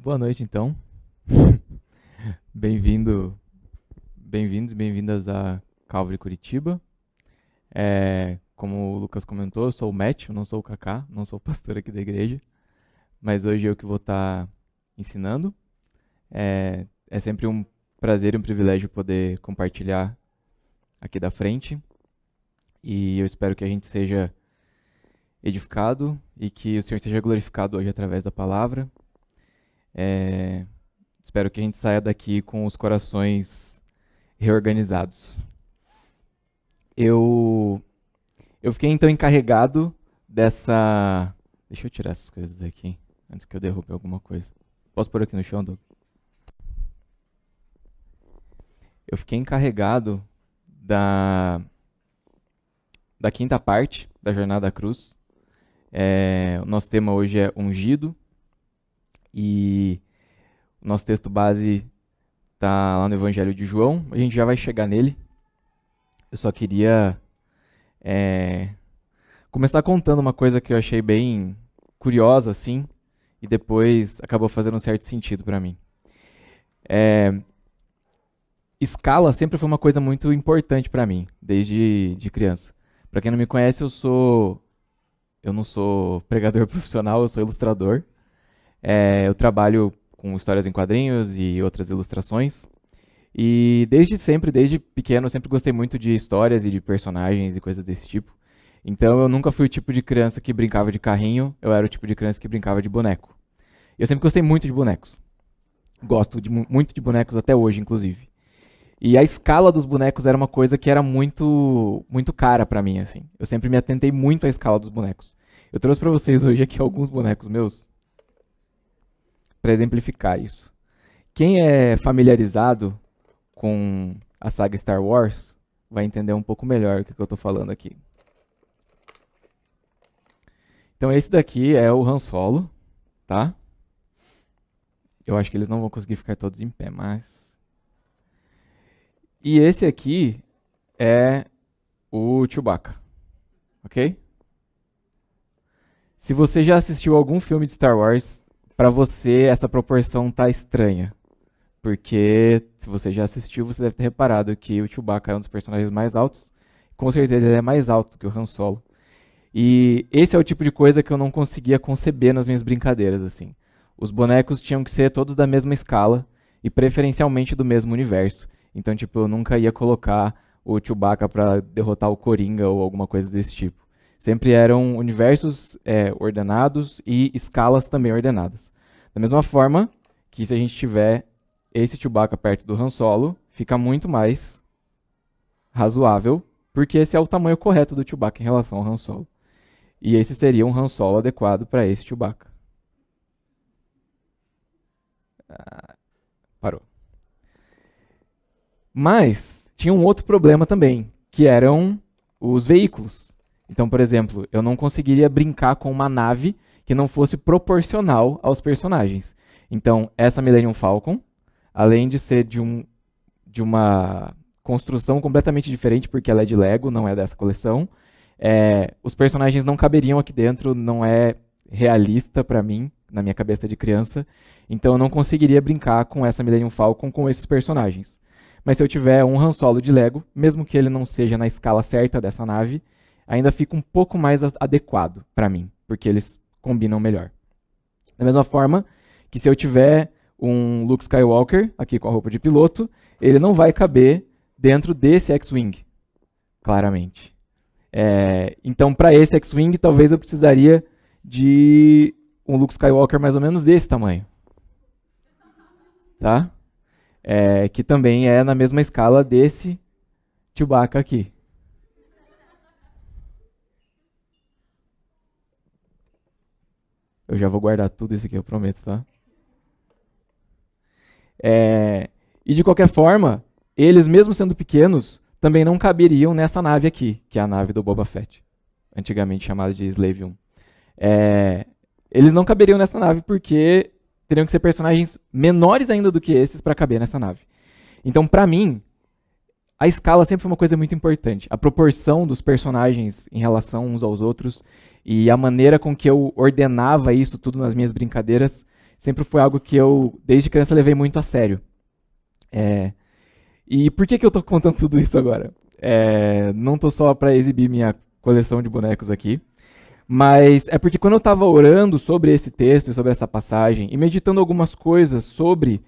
Boa noite, então. Bem-vindos e bem-vindas a Calvary Curitiba. Como o Lucas comentou, eu sou o Matt, eu não sou o Kaká, não sou o pastor aqui da igreja, mas hoje eu que vou estar ensinando. É sempre um prazer e um privilégio poder compartilhar aqui da frente, e eu espero que a gente seja edificado e que o Senhor seja glorificado hoje através da palavra. Espero que a gente saia daqui com os corações reorganizados. Eu fiquei então encarregado dessa... Deixa eu tirar essas coisas daqui, antes que eu derrube alguma coisa. Posso pôr aqui no chão, Doug? Eu fiquei encarregado da quinta parte da Jornada da Cruz. O nosso tema hoje é ungido. E o nosso texto base está lá no Evangelho de João. A gente já vai chegar nele. Eu só queria começar contando uma coisa que eu achei bem curiosa, assim, e depois acabou fazendo um certo sentido para mim. Escala sempre foi uma coisa muito importante para mim, desde de criança. Para quem não me conhece, eu não sou pregador profissional, eu sou ilustrador. Eu trabalho com histórias em quadrinhos e outras ilustrações. E desde pequeno, eu sempre gostei muito de histórias e de personagens e coisas desse tipo. Então eu nunca fui o tipo de criança que brincava de carrinho, eu era o tipo de criança que brincava de boneco. Eu sempre gostei muito de bonecos. Gosto muito de bonecos até hoje, inclusive. E a escala dos bonecos era uma coisa que era muito cara pra mim, assim. Eu sempre me atentei muito à escala dos bonecos. Eu trouxe pra vocês hoje aqui alguns bonecos meus, para exemplificar isso. Quem é familiarizado com a saga Star Wars vai entender um pouco melhor o que eu estou falando aqui. Então esse daqui é o Han Solo, tá? Eu acho que eles não vão conseguir ficar todos em pé, mas... E esse aqui é o Chewbacca, ok? Se você já assistiu algum filme de Star Wars, para você essa proporção tá estranha. Porque se você já assistiu, você deve ter reparado que o Chewbacca é um dos personagens mais altos. Com certeza ele é mais alto que o Han Solo. E esse é o tipo de coisa que eu não conseguia conceber nas minhas brincadeiras, assim. Os bonecos tinham que ser todos da mesma escala e preferencialmente do mesmo universo. Então, tipo, eu nunca ia colocar o Chewbacca para derrotar o Coringa ou alguma coisa desse tipo. Sempre eram universos ordenados e escalas também ordenadas. Da mesma forma que se a gente tiver esse Chewbacca perto do Han Solo, fica muito mais razoável, porque esse é o tamanho correto do Chewbacca em relação ao Han Solo. E esse seria um Han Solo adequado para esse Chewbacca. Parou. Mas tinha um outro problema também, que eram os veículos. Então, por exemplo, eu não conseguiria brincar com uma nave que não fosse proporcional aos personagens. Então, essa Millennium Falcon, além de ser de uma construção completamente diferente, porque ela é de Lego, não é dessa coleção, os personagens não caberiam aqui dentro, não é realista para mim, na minha cabeça de criança. Então, eu não conseguiria brincar com essa Millennium Falcon com esses personagens. Mas se eu tiver um Han Solo de Lego, mesmo que ele não seja na escala certa dessa nave, ainda fica um pouco mais adequado para mim, porque eles combinam melhor. Da mesma forma que se eu tiver um Luke Skywalker aqui com a roupa de piloto, ele não vai caber dentro desse X-Wing, claramente. Então, para esse X-Wing, talvez eu precisaria de um Luke Skywalker mais ou menos desse tamanho. Tá? Que também é na mesma escala desse Chewbacca aqui. Eu já vou guardar tudo isso aqui, eu prometo, tá? E de qualquer forma, eles, mesmo sendo pequenos, também não caberiam nessa nave aqui, que é a nave do Boba Fett, antigamente chamada de Slave 1. Eles não caberiam nessa nave porque teriam que ser personagens menores ainda do que esses para caber nessa nave. Então, para mim, a escala sempre foi uma coisa muito importante. A proporção dos personagens em relação uns aos outros e a maneira com que eu ordenava isso tudo nas minhas brincadeiras sempre foi algo que eu, desde criança, levei muito a sério. E por que eu estou contando tudo isso agora? Não estou só para exibir minha coleção de bonecos aqui, mas é porque quando eu estava orando sobre esse texto e sobre essa passagem, e meditando algumas coisas sobre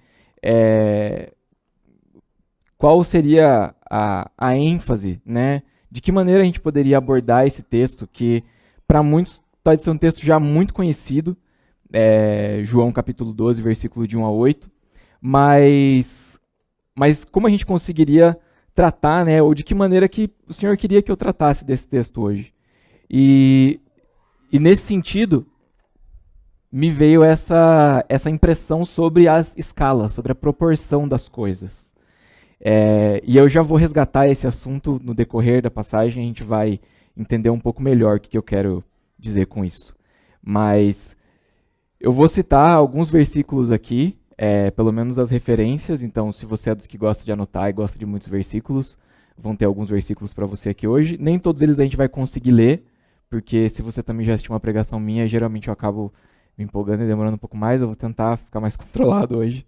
qual seria a ênfase, né? De que maneira a gente poderia abordar esse texto, que para muitos pode ser um texto já muito conhecido, João capítulo 12, versículo de 1 a 8, mas como a gente conseguiria tratar, né, ou de que maneira que o Senhor queria que eu tratasse desse texto hoje. E nesse sentido, me veio essa impressão sobre as escalas, sobre a proporção das coisas. E eu já vou resgatar esse assunto no decorrer da passagem, a gente vai entender um pouco melhor o que eu quero dizer com isso. Mas eu vou citar alguns versículos aqui, pelo menos as referências, então se você é dos que gosta de anotar e gosta de muitos versículos, vão ter alguns versículos para você aqui hoje. Nem todos eles a gente vai conseguir ler, porque se você também já assistiu uma pregação minha, geralmente eu acabo me empolgando e demorando um pouco mais, eu vou tentar ficar mais controlado hoje.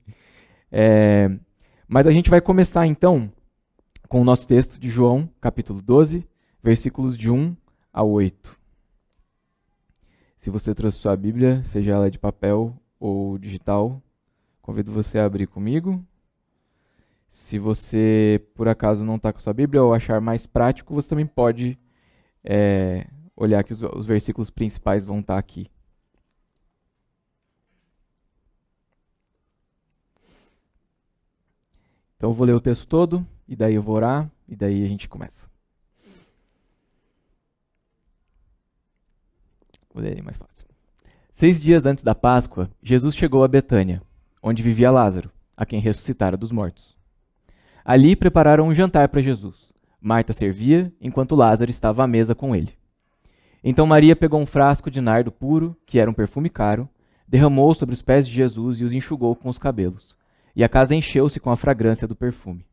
Mas a gente vai começar então com o nosso texto de João, capítulo 12, versículos de 1 a 8. Se você trouxe sua Bíblia, seja ela de papel ou digital, convido você a abrir comigo. Se você, por acaso, não está com sua Bíblia ou achar mais prático, você também pode olhar que os versículos principais vão estar aqui. Então eu vou ler o texto todo, e daí eu vou orar, e daí a gente começa. Vou ler ele mais fácil. 6 dias antes da Páscoa, Jesus chegou a Betânia, onde vivia Lázaro, a quem ressuscitara dos mortos. Ali prepararam um jantar para Jesus. Marta servia, enquanto Lázaro estava à mesa com ele. Então Maria pegou um frasco de nardo puro, que era um perfume caro, derramou sobre os pés de Jesus e os enxugou com os cabelos. E a casa encheu-se com a fragrância do perfume.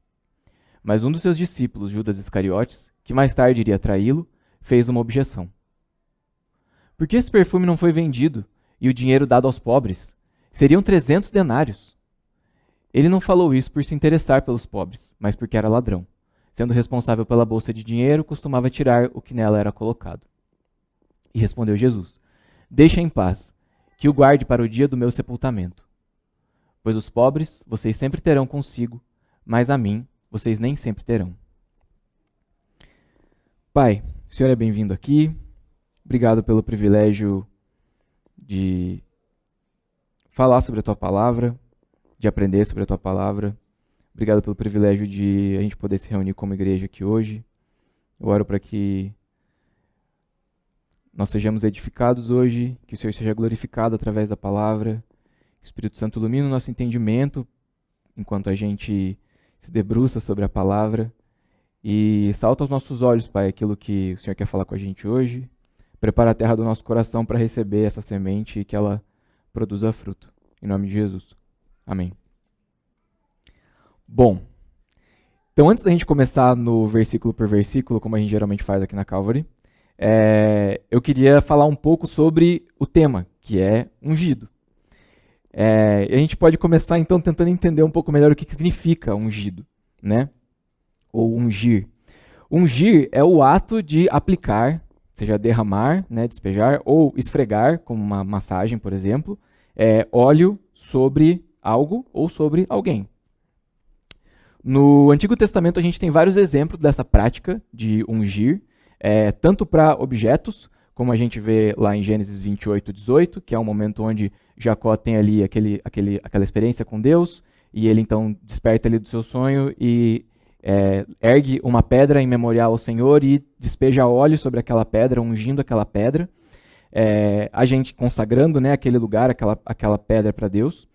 Mas um dos seus discípulos, Judas Iscariotes, que mais tarde iria traí-lo, fez uma objeção. Por que esse perfume não foi vendido e o dinheiro dado aos pobres? Seriam 300 denários. Ele não falou isso por se interessar pelos pobres, mas porque era ladrão. Sendo responsável pela bolsa de dinheiro, costumava tirar o que nela era colocado. E respondeu Jesus: Deixa em paz, que o guarde para o dia do meu sepultamento. Pois os pobres vocês sempre terão consigo, mas a mim vocês nem sempre terão. Pai, o Senhor é bem-vindo aqui. Obrigado pelo privilégio de falar sobre a Tua Palavra, de aprender sobre a Tua Palavra. Obrigado pelo privilégio de a gente poder se reunir como igreja aqui hoje. Eu oro para que nós sejamos edificados hoje, que o Senhor seja glorificado através da Palavra, que o Espírito Santo ilumine o nosso entendimento enquanto a gente se debruça sobre a Palavra e salta aos nossos olhos, Pai, aquilo que o Senhor quer falar com a gente hoje. Prepara a terra do nosso coração para receber essa semente e que ela produza fruto. Em nome de Jesus. Amém. Bom, então antes da gente começar no versículo por versículo, como a gente geralmente faz aqui na Calvary, eu queria falar um pouco sobre o tema, que é ungido. E a gente pode começar então tentando entender um pouco melhor o que significa ungido, né? Ou ungir. Ungir é o ato de aplicar, seja derramar, né, despejar, ou esfregar, como uma massagem, por exemplo, óleo sobre algo ou sobre alguém. No Antigo Testamento a gente tem vários exemplos dessa prática de ungir, tanto para objetos, como a gente vê lá em Gênesis 28, 18, que é um momento onde Jacó tem ali aquela experiência com Deus, e ele então desperta ali do seu sonho e ergue uma pedra em memorial ao Senhor e despeja óleo sobre aquela pedra, ungindo aquela pedra, a gente consagrando, né, aquele lugar, aquela pedra para Deus.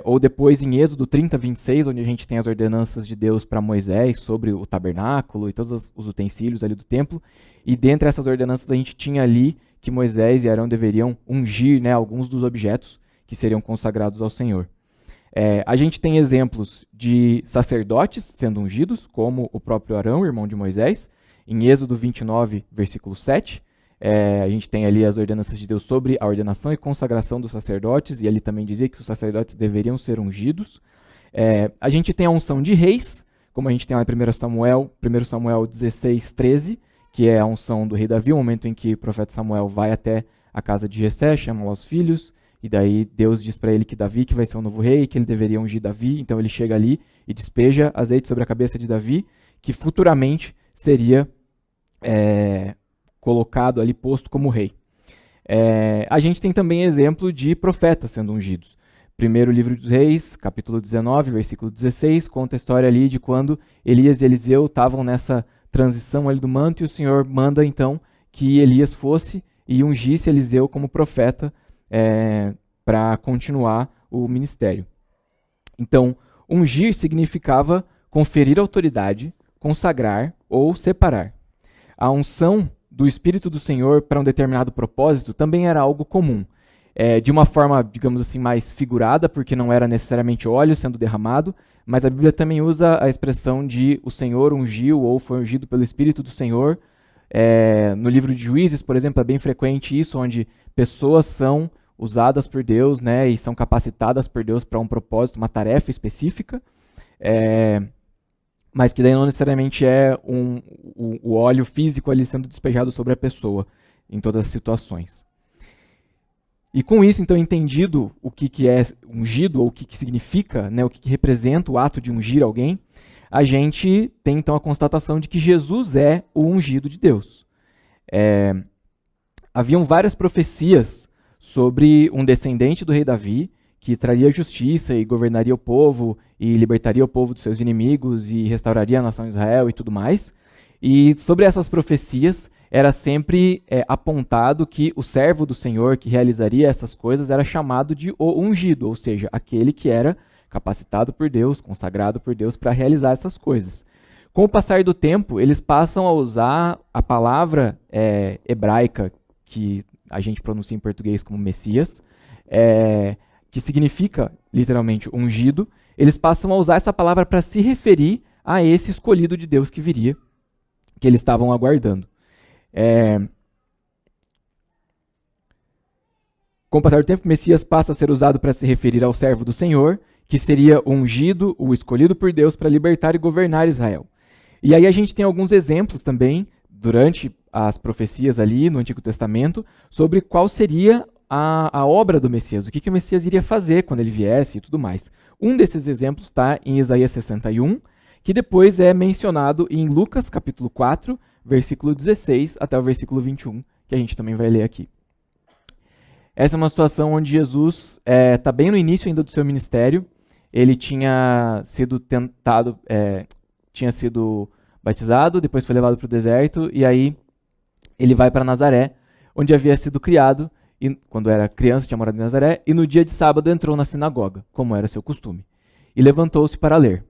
Ou depois em Êxodo 30, 26, onde a gente tem as ordenanças de Deus para Moisés sobre o tabernáculo e todos os utensílios ali do templo. E dentre essas ordenanças a gente tinha ali que Moisés e Arão deveriam ungir, né, alguns dos objetos que seriam consagrados ao Senhor. A gente tem exemplos de sacerdotes sendo ungidos, como o próprio Arão, irmão de Moisés, em Êxodo 29, versículo 7. A gente tem ali as ordenanças de Deus sobre a ordenação e consagração dos sacerdotes, e ali também dizia que os sacerdotes deveriam ser ungidos. A gente tem a unção de reis, como a gente tem lá em 1 Samuel 16, 13, que é a unção do rei Davi, o momento em que o profeta Samuel vai até a casa de Jessé, chama lá os filhos, e daí Deus diz para ele que Davi que vai ser o novo rei, que ele deveria ungir Davi, então ele chega ali e despeja azeite sobre a cabeça de Davi, que futuramente seria colocado ali, posto como rei. A gente tem também exemplo de profetas sendo ungidos. Primeiro livro dos Reis, capítulo 19, versículo 16, conta a história ali de quando Elias e Eliseu estavam nessa transição ali do manto, e o Senhor manda então que Elias fosse e ungisse Eliseu como profeta para continuar o ministério. Então, ungir significava conferir autoridade, consagrar ou separar. A unção do Espírito do Senhor para um determinado propósito também era algo comum. De uma forma, digamos assim, mais figurada, porque não era necessariamente óleo sendo derramado, mas a Bíblia também usa a expressão de o Senhor ungiu ou foi ungido pelo Espírito do Senhor. No livro de Juízes, por exemplo, é bem frequente isso, onde pessoas são usadas por Deus, né, e são capacitadas por Deus para um propósito, uma tarefa específica, mas que daí não necessariamente é o óleo físico ali sendo despejado sobre a pessoa em todas as situações. E com isso, então, entendido o que é ungido, ou o que significa, né, o que representa o ato de ungir alguém, a gente tem, então, a constatação de que Jesus é o ungido de Deus. Haviam várias profecias sobre um descendente do rei Davi, que traria justiça e governaria o povo, e libertaria o povo dos seus inimigos, e restauraria a nação de Israel e tudo mais. E sobre essas profecias, era sempre apontado que o servo do Senhor que realizaria essas coisas era chamado de o ungido, ou seja, aquele que era capacitado por Deus, consagrado por Deus para realizar essas coisas. Com o passar do tempo, eles passam a usar a palavra hebraica, que a gente pronuncia em português como Messias, que significa literalmente ungido. Eles passam a usar essa palavra para se referir a esse escolhido de Deus que viria, que eles estavam aguardando. Com o passar do tempo, Messias passa a ser usado para se referir ao servo do Senhor, que seria o ungido, o escolhido por Deus para libertar e governar Israel. E aí a gente tem alguns exemplos também, durante as profecias ali no Antigo Testamento, sobre qual seria a obra do Messias, o que o Messias iria fazer quando ele viesse e tudo mais. Um desses exemplos está em Isaías 61, que depois é mencionado em Lucas capítulo 4, versículo 16 até o versículo 21, que a gente também vai ler aqui. Essa é uma situação onde Jesus está bem no início ainda do seu ministério. Ele tinha sido tinha sido batizado, depois foi levado para o deserto, e aí ele vai para Nazaré, onde havia sido criado, e quando era criança tinha morado em Nazaré, e no dia de sábado entrou na sinagoga, como era seu costume, e levantou-se para ler.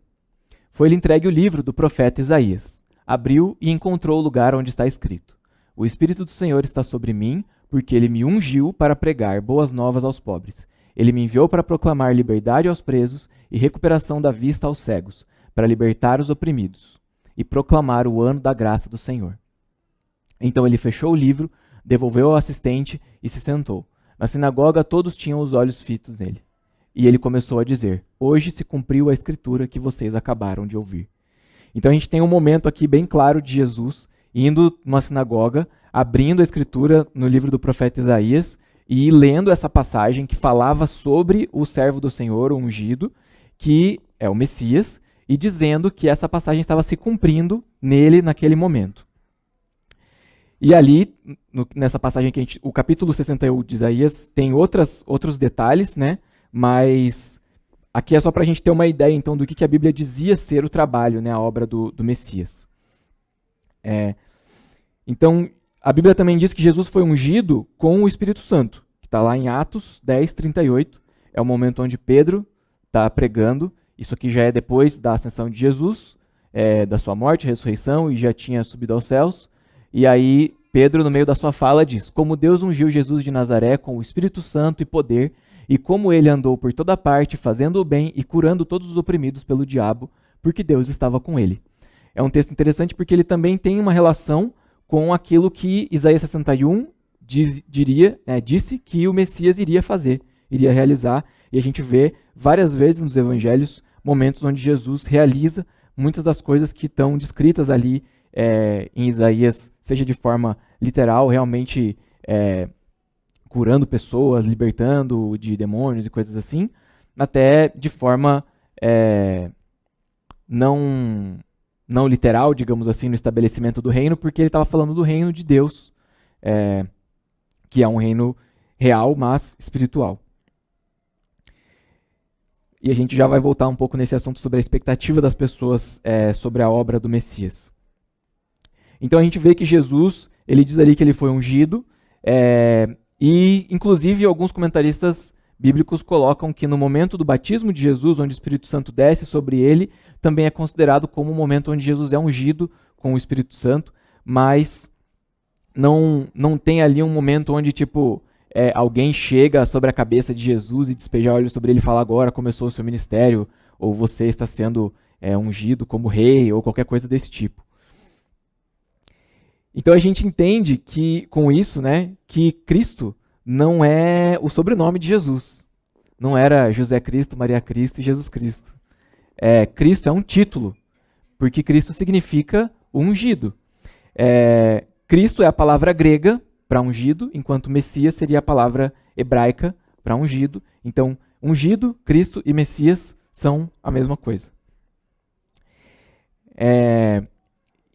Foi-lhe entregue o livro do profeta Isaías. Abriu e encontrou o lugar onde está escrito: O Espírito do Senhor está sobre mim, porque ele me ungiu para pregar boas novas aos pobres. Ele me enviou para proclamar liberdade aos presos e recuperação da vista aos cegos, para libertar os oprimidos e proclamar o ano da graça do Senhor. Então ele fechou o livro, devolveu ao assistente e se sentou. Na sinagoga todos tinham os olhos fitos nele. E ele começou a dizer: Hoje se cumpriu a escritura que vocês acabaram de ouvir. Então a gente tem um momento aqui bem claro de Jesus indo numa sinagoga, abrindo a escritura no livro do profeta Isaías e lendo essa passagem que falava sobre o servo do Senhor, o ungido, que é o Messias, e dizendo que essa passagem estava se cumprindo nele naquele momento. E ali, nessa passagem que o capítulo 61 de Isaías tem outros detalhes, né? Mas aqui é só para a gente ter uma ideia, então, do que a Bíblia dizia ser o trabalho, né, a obra do Messias. Então, a Bíblia também diz que Jesus foi ungido com o Espírito Santo, que está lá em Atos 10, 38. É o momento onde Pedro está pregando. Isso aqui já é depois da ascensão de Jesus, da sua morte, ressurreição, e já tinha subido aos céus. E aí, Pedro, no meio da sua fala, diz: Como Deus ungiu Jesus de Nazaré com o Espírito Santo e poder, e como ele andou por toda parte, fazendo o bem e curando todos os oprimidos pelo diabo, porque Deus estava com ele. É um texto interessante porque ele também tem uma relação com aquilo que Isaías 61 disse que o Messias iria fazer, iria realizar. E a gente vê várias vezes nos evangelhos momentos onde Jesus realiza muitas das coisas que estão descritas ali em Isaías, seja de forma literal, realmente curando pessoas, libertando de demônios e coisas assim, até de forma não literal, digamos assim, no estabelecimento do reino, porque ele estava falando do reino de Deus, que é um reino real, mas espiritual. E a gente já vai voltar um pouco nesse assunto sobre a expectativa das pessoas sobre a obra do Messias. Então a gente vê que Jesus, ele diz ali que ele foi ungido, e inclusive alguns comentaristas bíblicos colocam que no momento do batismo de Jesus, onde o Espírito Santo desce sobre ele, também é considerado como o momento onde Jesus é ungido com o Espírito Santo, mas não tem ali um momento onde alguém chega sobre a cabeça de Jesus e despeja óleo sobre ele e fala: agora começou o seu ministério, ou você está sendo ungido como rei, ou qualquer coisa desse tipo. Então a gente entende que, com isso, que Cristo não é o sobrenome de Jesus. Não era José Cristo, Maria Cristo e Jesus Cristo. Cristo é um título, porque Cristo significa ungido. Cristo é a palavra grega para ungido, enquanto Messias seria a palavra hebraica para ungido. Então, ungido, Cristo e Messias são a mesma coisa.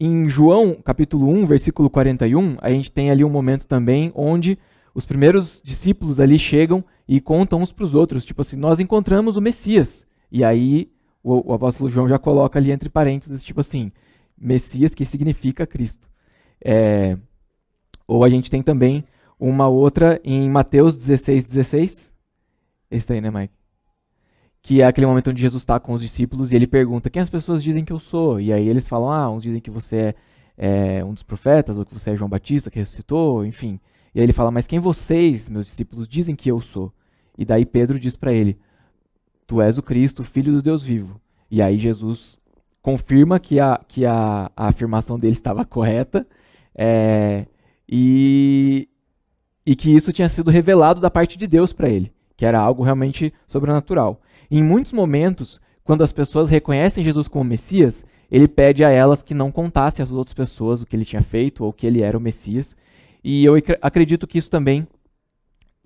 Em João, capítulo 1, versículo 41, a gente tem ali um momento também onde os primeiros discípulos ali chegam e contam uns para os outros, tipo assim, nós encontramos o Messias. E aí o apóstolo João já coloca ali entre parênteses, tipo assim, Messias, que significa Cristo. Ou a gente tem também uma outra em Mateus 16:16. Esse daí, né, Mike? Que é aquele momento onde Jesus está com os discípulos e ele pergunta: quem as pessoas dizem que eu sou? E aí eles falam: uns dizem que você é um dos profetas, ou que você é João Batista, que ressuscitou, enfim. E aí ele fala: mas quem vocês, meus discípulos, dizem que eu sou? E daí Pedro diz para ele: tu és o Cristo, filho do Deus vivo. E aí Jesus confirma que a afirmação dele estava correta, e que isso tinha sido revelado da parte de Deus para ele, que era algo realmente sobrenatural. Em muitos momentos, quando as pessoas reconhecem Jesus como Messias, ele pede a elas que não contassem às outras pessoas o que ele tinha feito ou que ele era o Messias. E eu acredito que isso também,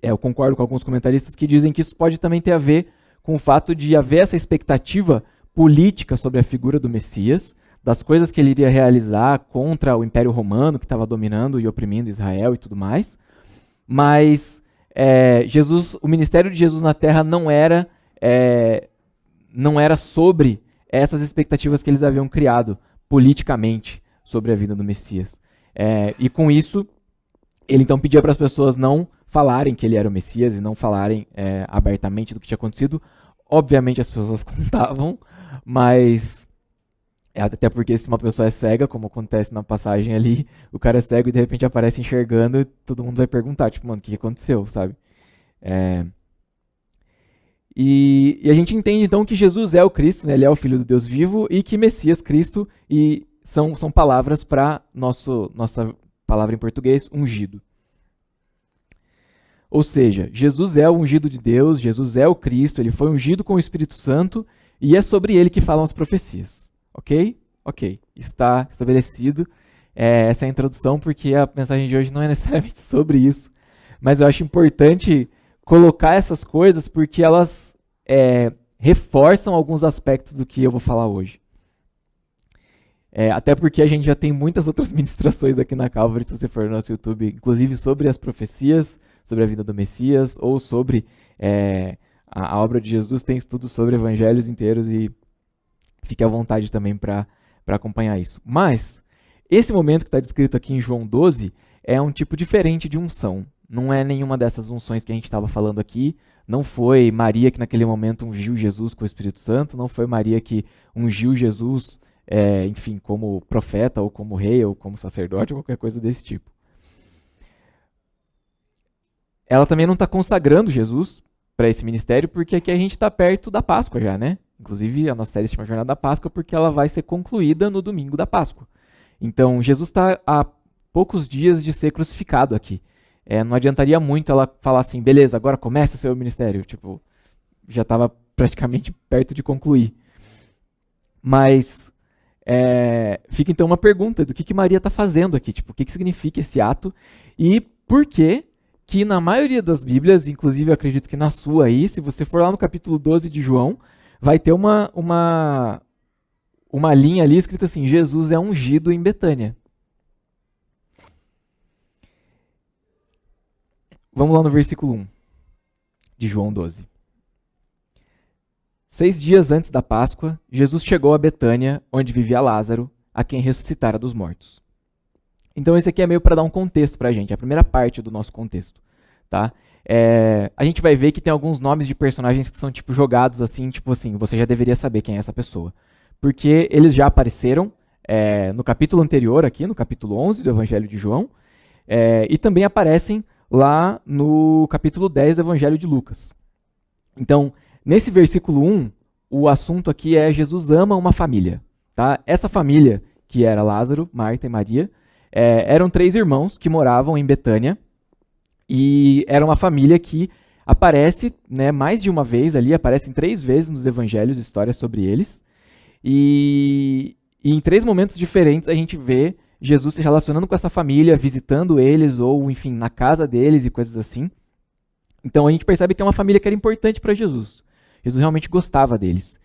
eu concordo com alguns comentaristas que dizem que isso pode também ter a ver com o fato de haver essa expectativa política sobre a figura do Messias, das coisas que ele iria realizar contra o Império Romano, que estava dominando e oprimindo Israel e tudo mais. Mas o ministério de Jesus na Terra não era sobre essas expectativas que eles haviam criado politicamente sobre a vida do Messias. E com isso, ele então pedia para as pessoas não falarem que ele era o Messias e não falarem abertamente do que tinha acontecido. Obviamente as pessoas contavam, mas até porque se uma pessoa é cega, como acontece na passagem ali, o cara é cego e de repente aparece enxergando e todo mundo vai perguntar, tipo, mano, o que aconteceu, sabe? E a gente entende então que Jesus é o Cristo, né? Ele é o Filho do Deus vivo, e que Messias, Cristo, e são palavras para nossa palavra em português, ungido. Ou seja, Jesus é o ungido de Deus, Jesus é o Cristo, ele foi ungido com o Espírito Santo, e é sobre ele que falam as profecias. Ok? Ok. Está estabelecido essa é a introdução, porque a mensagem de hoje não é necessariamente sobre isso, mas eu acho importante colocar essas coisas porque elas reforçam alguns aspectos do que eu vou falar hoje. Até porque a gente já tem muitas outras ministrações aqui na Calvary, se você for no nosso YouTube, inclusive sobre as profecias, sobre a vida do Messias, ou sobre a obra de Jesus, tem estudos sobre evangelhos inteiros e fique à vontade também para acompanhar isso. Mas esse momento que está descrito aqui em João 12 é um tipo diferente de unção. Não é nenhuma dessas unções que a gente estava falando aqui. Não foi Maria que naquele momento ungiu Jesus com o Espírito Santo. Não foi Maria que ungiu Jesus, enfim, como profeta, ou como rei, ou como sacerdote, ou qualquer coisa desse tipo. Ela também não está consagrando Jesus para esse ministério, porque aqui a gente está perto da Páscoa já, né? Inclusive, a nossa série se chama Jornada da Páscoa, porque ela vai ser concluída no domingo da Páscoa. Então, Jesus está há poucos dias de ser crucificado aqui. Não adiantaria muito ela falar assim, beleza, agora começa o seu ministério. Tipo, já estava praticamente perto de concluir. Mas fica então uma pergunta do que Maria está fazendo aqui. Tipo, o que significa esse ato e por que na maioria das Bíblias, inclusive eu acredito que na sua aí, se você for lá no capítulo 12 de João, vai ter uma linha ali escrita assim, Jesus é ungido em Betânia. Vamos lá no versículo 1 de João 12. 6 dias antes da Páscoa, Jesus chegou a Betânia, onde vivia Lázaro, a quem ressuscitara dos mortos. Então esse aqui é meio para dar um contexto para a gente, a primeira parte do nosso contexto. Tá? A gente vai ver que tem alguns nomes de personagens que são tipo jogados assim, tipo assim, você já deveria saber quem é essa pessoa. Porque eles já apareceram no capítulo anterior aqui, no capítulo 11 do Evangelho de João, e também aparecem lá no capítulo 10 do Evangelho de Lucas. Então, nesse versículo 1, o assunto aqui é Jesus ama uma família. Tá? Essa família, que era Lázaro, Marta e Maria, eram 3 irmãos que moravam em Betânia, e era uma família que aparece mais de uma vez ali, aparecem 3 vezes nos evangelhos, histórias sobre eles, e em 3 momentos diferentes a gente vê Jesus se relacionando com essa família, visitando eles, ou enfim, na casa deles e coisas assim. Então a gente percebe que é uma família que era importante para Jesus. Jesus realmente gostava deles.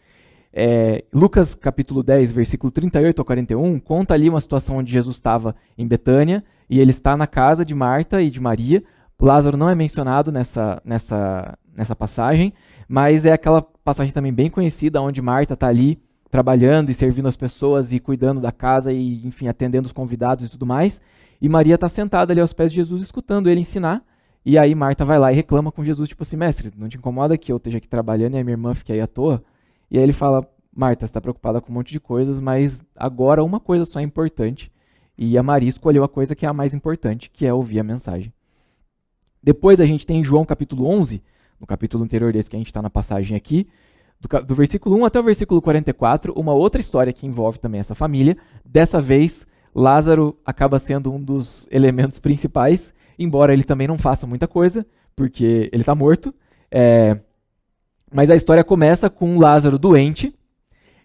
Lucas capítulo 10, versículo 38 ao 41, conta ali uma situação onde Jesus estava em Betânia, e ele está na casa de Marta e de Maria. Lázaro não é mencionado nessa passagem, mas é aquela passagem também bem conhecida, onde Marta está ali trabalhando e servindo as pessoas e cuidando da casa e, enfim, atendendo os convidados e tudo mais. E Maria está sentada ali aos pés de Jesus, escutando ele ensinar. E aí Marta vai lá e reclama com Jesus, tipo assim, mestre, não te incomoda que eu esteja aqui trabalhando e a minha irmã fique aí à toa? E aí ele fala, Marta, você está preocupada com um monte de coisas, mas agora uma coisa só é importante. E a Maria escolheu a coisa que é a mais importante, que é ouvir a mensagem. Depois a gente tem João capítulo 11, no capítulo anterior desse que a gente está na passagem aqui, do versículo 1 até o versículo 44, uma outra história que envolve também essa família. Dessa vez, Lázaro acaba sendo um dos elementos principais, embora ele também não faça muita coisa, porque ele está morto. Mas a história começa com Lázaro doente,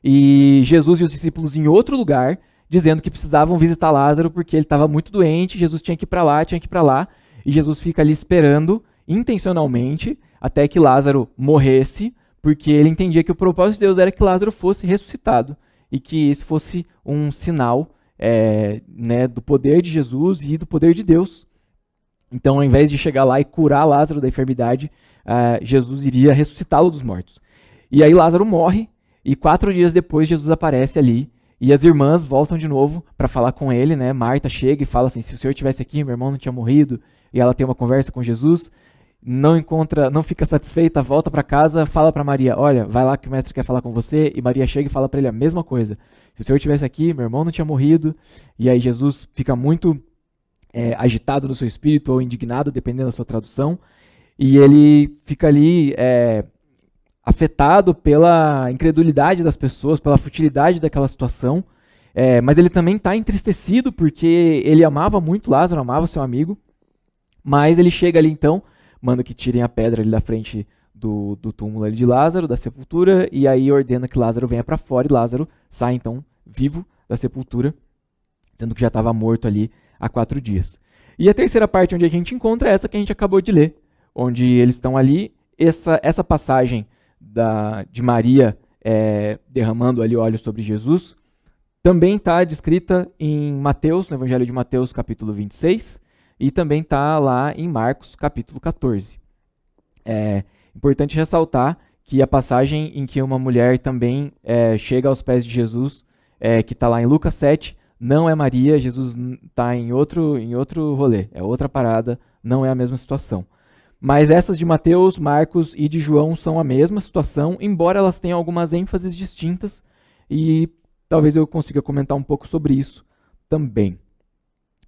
e Jesus e os discípulos em outro lugar, dizendo que precisavam visitar Lázaro porque ele estava muito doente, Jesus tinha que ir para lá, e Jesus fica ali esperando, intencionalmente, até que Lázaro morresse, porque ele entendia que o propósito de Deus era que Lázaro fosse ressuscitado, e que isso fosse um sinal do poder de Jesus e do poder de Deus. Então, ao invés de chegar lá e curar Lázaro da enfermidade, Jesus iria ressuscitá-lo dos mortos. E aí Lázaro morre, e 4 dias depois Jesus aparece ali, e as irmãs voltam de novo para falar com ele, Marta chega e fala assim, se o senhor estivesse aqui, meu irmão não tinha morrido, e ela tem uma conversa com Jesus, não fica satisfeita, volta para casa, fala para Maria, olha, vai lá que o mestre quer falar com você, e Maria chega e fala para ele a mesma coisa, se o senhor estivesse aqui, meu irmão não tinha morrido, e aí Jesus fica muito agitado no seu espírito, ou indignado, dependendo da sua tradução, e ele fica ali afetado pela incredulidade das pessoas, pela futilidade daquela situação, mas ele também está entristecido, porque ele amava muito Lázaro, amava seu amigo, mas ele chega ali então, manda que tirem a pedra ali da frente do túmulo ali de Lázaro, da sepultura, e aí ordena que Lázaro venha para fora, e Lázaro sai então vivo da sepultura, sendo que já estava morto ali há 4 dias. E a terceira parte onde a gente encontra é essa que a gente acabou de ler, onde eles estão ali, essa passagem de Maria derramando ali óleo sobre Jesus, também está descrita em Mateus, no Evangelho de Mateus, capítulo 26, e também está lá em Marcos, capítulo 14. É importante ressaltar que a passagem em que uma mulher também chega aos pés de Jesus, que está lá em Lucas 7, não é Maria, Jesus está em outro rolê, é outra parada, não é a mesma situação. Mas essas de Mateus, Marcos e de João são a mesma situação, embora elas tenham algumas ênfases distintas, e talvez eu consiga comentar um pouco sobre isso também.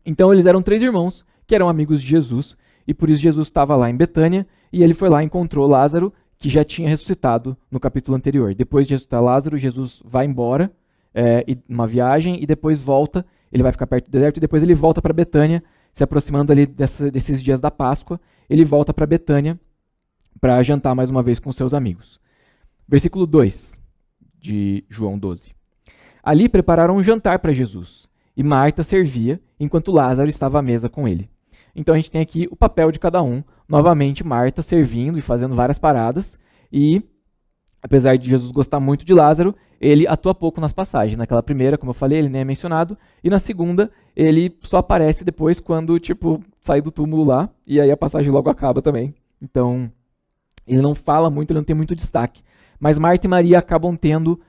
Então eles eram 3 irmãos, que eram amigos de Jesus, e por isso Jesus estava lá em Betânia, e ele foi lá e encontrou Lázaro, que já tinha ressuscitado no capítulo anterior. Depois de ressuscitar Lázaro, Jesus vai embora, numa viagem, e depois volta, ele vai ficar perto do deserto e depois ele volta para Betânia, se aproximando ali desses dias da Páscoa, ele volta para Betânia para jantar mais uma vez com seus amigos. Versículo 2 de João 12. Ali prepararam um jantar para Jesus, e Marta servia, enquanto Lázaro estava à mesa com ele. Então a gente tem aqui o papel de cada um, novamente Marta servindo e fazendo várias paradas, e apesar de Jesus gostar muito de Lázaro, ele atua pouco nas passagens. Naquela primeira, como eu falei, ele nem é mencionado, e na segunda, ele só aparece depois quando, sai do túmulo lá, e aí a passagem logo acaba também. Então, ele não fala muito, ele não tem muito destaque. Mas Marta e Maria acabam tendo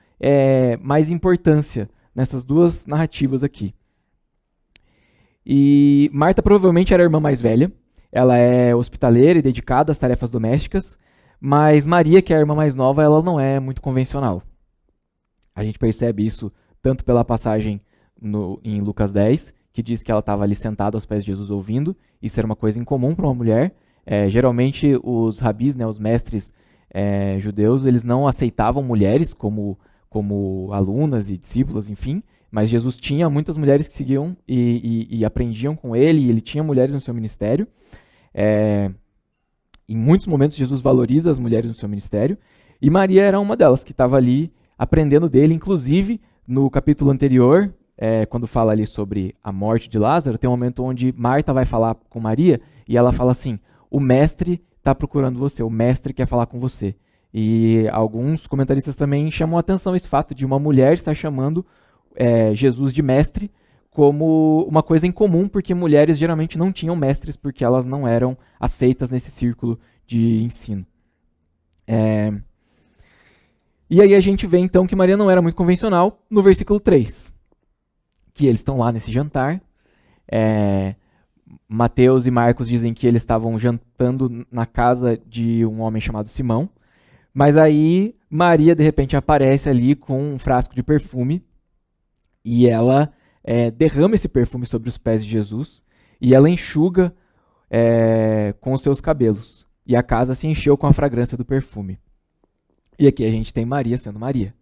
mais importância nessas duas narrativas aqui. E Marta provavelmente era a irmã mais velha, ela é hospitaleira e dedicada às tarefas domésticas, mas Maria, que é a irmã mais nova, ela não é muito convencional. A gente percebe isso tanto pela passagem em Lucas 10, que diz que ela estava ali sentada aos pés de Jesus ouvindo. Isso era uma coisa incomum para uma mulher. Geralmente os rabis, os mestres judeus, eles não aceitavam mulheres como alunas e discípulas, enfim. Mas Jesus tinha muitas mulheres que seguiam e aprendiam com ele, e ele tinha mulheres no seu ministério. Em muitos momentos, Jesus valoriza as mulheres no seu ministério, e Maria era uma delas, que estava ali aprendendo dele. Inclusive, no capítulo anterior, quando fala ali sobre a morte de Lázaro, tem um momento onde Marta vai falar com Maria, e ela fala assim, o mestre está procurando você, o mestre quer falar com você. E alguns comentaristas também chamam a atenção esse fato de uma mulher estar chamando Jesus de mestre como uma coisa incomum, porque mulheres geralmente não tinham mestres, porque elas não eram aceitas nesse círculo de ensino. E aí a gente vê então que Maria não era muito convencional no versículo 3, que eles estão lá nesse jantar. Mateus e Marcos dizem que eles estavam jantando na casa de um homem chamado Simão, mas aí Maria de repente aparece ali com um frasco de perfume, e ela derrama esse perfume sobre os pés de Jesus, e ela enxuga com os seus cabelos. E a casa se encheu com a fragrância do perfume. E aqui a gente tem Maria sendo Maria.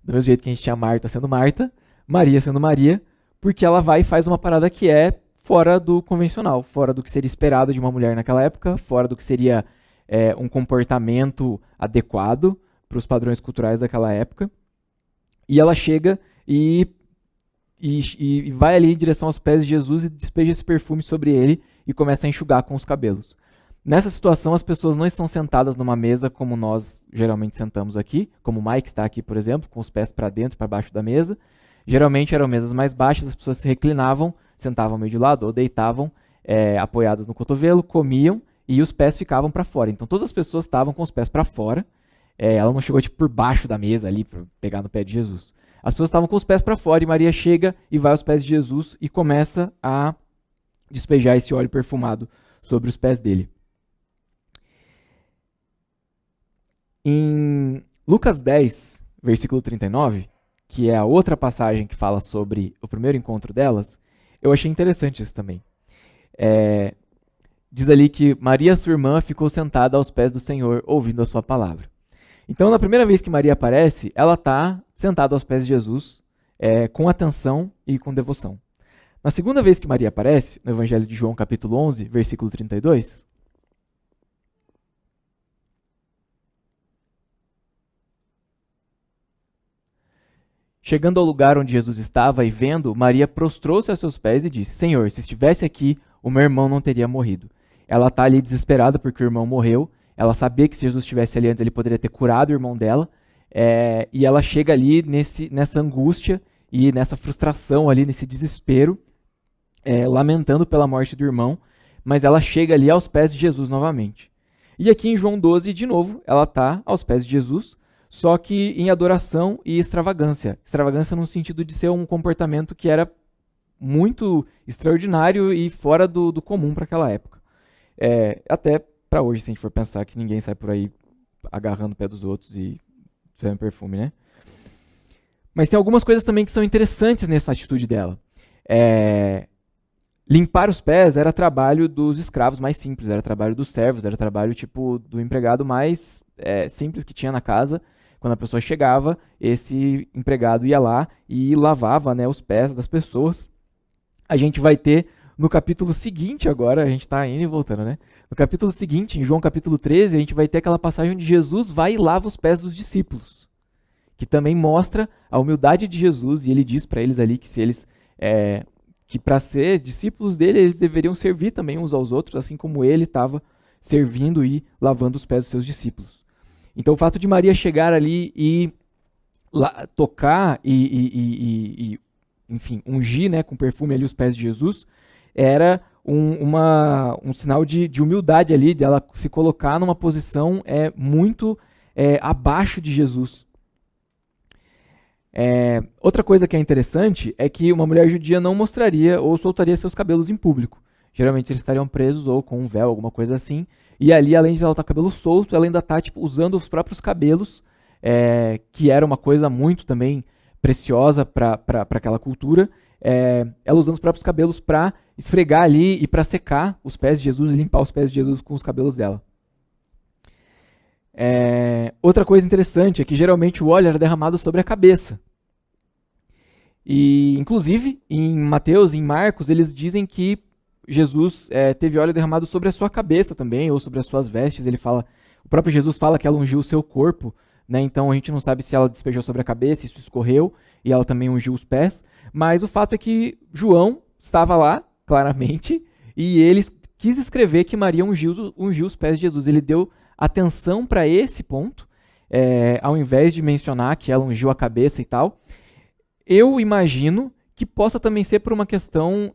Do mesmo jeito que a gente tinha Marta sendo Marta, Maria sendo Maria, porque ela vai e faz uma parada que é fora do convencional, fora do que seria esperado de uma mulher naquela época, fora do que seria um comportamento adequado para os padrões culturais daquela época. E ela chega e vai ali em direção aos pés de Jesus e despeja esse perfume sobre ele e começa a enxugar com os cabelos. Nessa situação, as pessoas não estão sentadas numa mesa como nós geralmente sentamos aqui, como o Mike está aqui, por exemplo, com os pés para dentro e para baixo da mesa. Geralmente eram mesas mais baixas, as pessoas se reclinavam, sentavam meio de lado ou deitavam apoiadas no cotovelo, comiam e os pés ficavam para fora. Então todas as pessoas estavam com os pés para fora. Ela não chegou por baixo da mesa ali para pegar no pé de Jesus. As pessoas estavam com os pés para fora e Maria chega e vai aos pés de Jesus e começa a despejar esse óleo perfumado sobre os pés dele. Em Lucas 10, versículo 39, que é a outra passagem que fala sobre o primeiro encontro delas, eu achei interessante isso também. Diz ali que Maria, sua irmã, ficou sentada aos pés do Senhor, ouvindo a sua palavra. Então, na primeira vez que Maria aparece, ela está sentada aos pés de Jesus, com atenção e com devoção. Na segunda vez que Maria aparece, no Evangelho de João, capítulo 11, versículo 32, chegando ao lugar onde Jesus estava e vendo, Maria prostrou-se a seus pés e disse, Senhor, se estivesse aqui, o meu irmão não teria morrido. Ela está ali desesperada porque o irmão morreu. Ela sabia que se Jesus estivesse ali antes, ele poderia ter curado o irmão dela. E ela chega ali nessa angústia e nessa frustração, ali nesse desespero, lamentando pela morte do irmão. Mas ela chega ali aos pés de Jesus novamente. E aqui em João 12, de novo, ela está aos pés de Jesus, só que em adoração e extravagância. Extravagância no sentido de ser um comportamento que era muito extraordinário e fora do comum para aquela época. Até para hoje, se a gente for pensar que ninguém sai por aí agarrando o pé dos outros e fazendo perfume, né? Mas tem algumas coisas também que são interessantes nessa atitude dela. Limpar os pés era trabalho dos escravos mais simples, era trabalho dos servos, era trabalho do empregado mais simples que tinha na casa. Quando a pessoa chegava, esse empregado ia lá e lavava, os pés das pessoas. a gente vai ter no capítulo seguinte agora, a gente está indo e voltando, né? No capítulo seguinte, em João capítulo 13, a gente vai ter aquela passagem onde Jesus vai e lava os pés dos discípulos, que também mostra a humildade de Jesus, e ele diz para eles ali que se eles que para ser discípulos dele, eles deveriam servir também uns aos outros, assim como ele estava servindo e lavando os pés dos seus discípulos. Então o fato de Maria chegar ali e tocar enfim, ungir, né, com perfume ali os pés de Jesus, era um sinal de humildade ali, dela se colocar numa posição muito abaixo de Jesus. Outra coisa que é interessante é que uma mulher judia não mostraria ou soltaria seus cabelos em público. Geralmente eles estariam presos ou com um véu, alguma coisa assim. E ali, além de ela estar com o cabelo solto, ela ainda está usando os próprios cabelos, que era uma coisa muito também preciosa para aquela cultura. Ela usando os próprios cabelos para esfregar ali e para secar os pés de Jesus e limpar os pés de Jesus com os cabelos dela. Outra coisa interessante é que geralmente o óleo era derramado sobre a cabeça. E, inclusive, em Mateus e em Marcos, eles dizem que Jesus teve óleo derramado sobre a sua cabeça também, ou sobre as suas vestes. O próprio Jesus fala que ela ungiu o seu corpo, né? Então a gente não sabe se ela despejou sobre a cabeça, isso escorreu, e ela também ungiu os pés. Mas o fato é que João estava lá, claramente, e ele quis escrever que Maria ungiu os pés de Jesus. Ele deu atenção para esse ponto, ao invés de mencionar que ela ungiu a cabeça e tal. Eu imagino que possa também ser por uma questão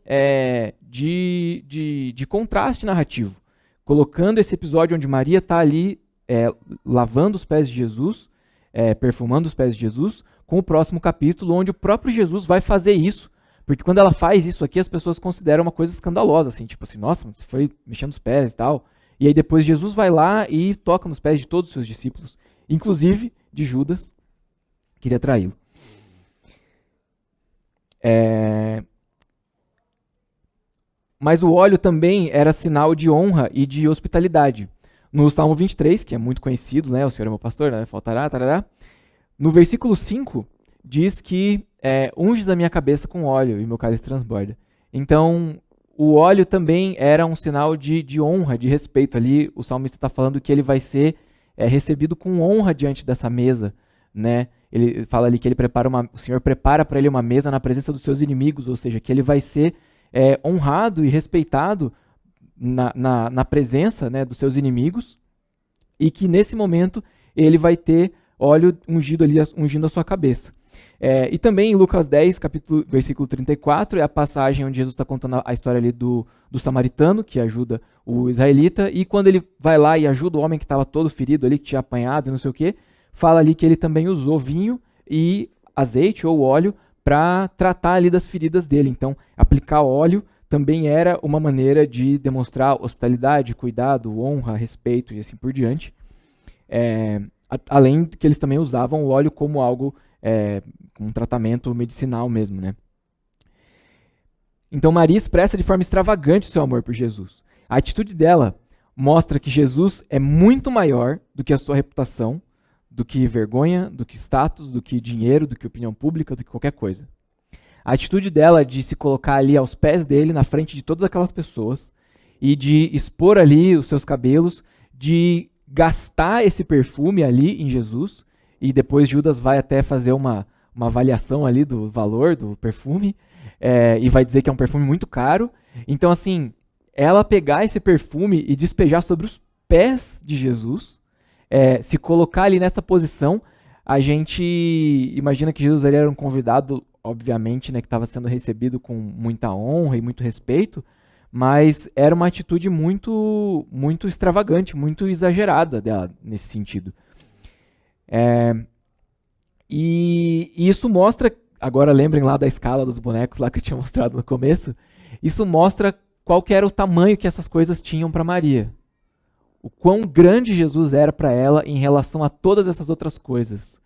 de contraste narrativo, colocando esse episódio onde Maria está ali lavando os pés de Jesus, perfumando os pés de Jesus, com o próximo capítulo, onde o próprio Jesus vai fazer isso, porque quando ela faz isso aqui, as pessoas consideram uma coisa escandalosa, assim, tipo assim, nossa, você foi mexendo os pés e tal. E aí depois Jesus vai lá e toca nos pés de todos os seus discípulos, inclusive de Judas, que queria traí-lo. Mas o óleo também era sinal de honra e de hospitalidade. No Salmo 23, que é muito conhecido, né, o Senhor é meu pastor, né, faltará, tarará, no versículo 5, diz que unges a minha cabeça com óleo e meu cálice transborda. Então, o óleo também era um sinal de honra, de respeito. Ali o salmista está falando que ele vai ser recebido com honra diante dessa mesa, né? Ele fala ali que o Senhor prepara para ele uma mesa na presença dos seus inimigos, ou seja, que ele vai ser honrado e respeitado na presença, né, dos seus inimigos, e que nesse momento ele vai ter óleo ungido ali, ungindo a sua cabeça. E também em Lucas 10, versículo 34, é a passagem onde Jesus está contando a história ali do samaritano, que ajuda o israelita, e quando ele vai lá e ajuda o homem que estava todo ferido ali, que tinha apanhado e não sei o quê, fala ali que ele também usou vinho e azeite ou óleo para tratar ali das feridas dele. Então, aplicar óleo também era uma maneira de demonstrar hospitalidade, cuidado, honra, respeito e assim por diante. Além de que eles também usavam o óleo como algo, um tratamento medicinal mesmo, né? Então Maria expressa de forma extravagante seu amor por Jesus. A atitude dela mostra que Jesus é muito maior do que a sua reputação, do que vergonha, do que status, do que dinheiro, do que opinião pública, do que qualquer coisa. A atitude dela de se colocar ali aos pés dele, na frente de todas aquelas pessoas, e de expor ali os seus cabelos, de gastar esse perfume ali em Jesus, e depois Judas vai até fazer uma avaliação ali do valor do perfume, e vai dizer que é um perfume muito caro. Então, assim, ela pegar esse perfume e despejar sobre os pés de Jesus, se colocar ali nessa posição, a gente imagina que Jesus ali era um convidado, obviamente, né, que estava sendo recebido com muita honra e muito respeito, mas era uma atitude muito, muito extravagante, muito exagerada dela nesse sentido. E isso mostra, agora lembrem lá da escala dos bonecos lá que eu tinha mostrado no começo, isso mostra qual que era o tamanho que essas coisas tinham para Maria. O quão grande Jesus era para ela em relação a todas essas outras coisas.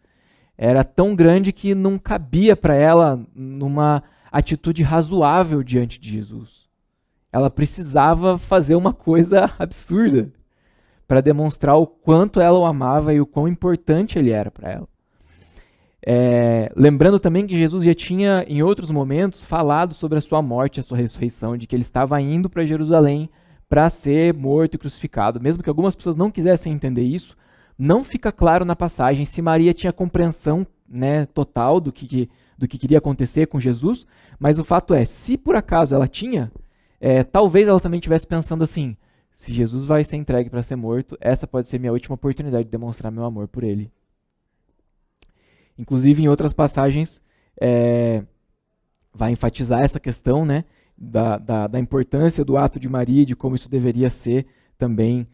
Era tão grande que não cabia para ela numa atitude razoável diante de Jesus. Ela precisava fazer uma coisa absurda para demonstrar o quanto ela o amava e o quão importante ele era para ela. Lembrando também que Jesus já tinha, em outros momentos, falado sobre a sua morte e a sua ressurreição, de que ele estava indo para Jerusalém para ser morto e crucificado. Mesmo que algumas pessoas não quisessem entender isso, não fica claro na passagem se Maria tinha compreensão, né, total do que queria acontecer com Jesus, mas o fato é, se por acaso ela tinha, talvez ela também estivesse pensando assim, se Jesus vai ser entregue para ser morto, essa pode ser minha última oportunidade de demonstrar meu amor por ele. Inclusive, em outras passagens, vai enfatizar essa questão, né, da importância do ato de Maria, de como isso deveria ser também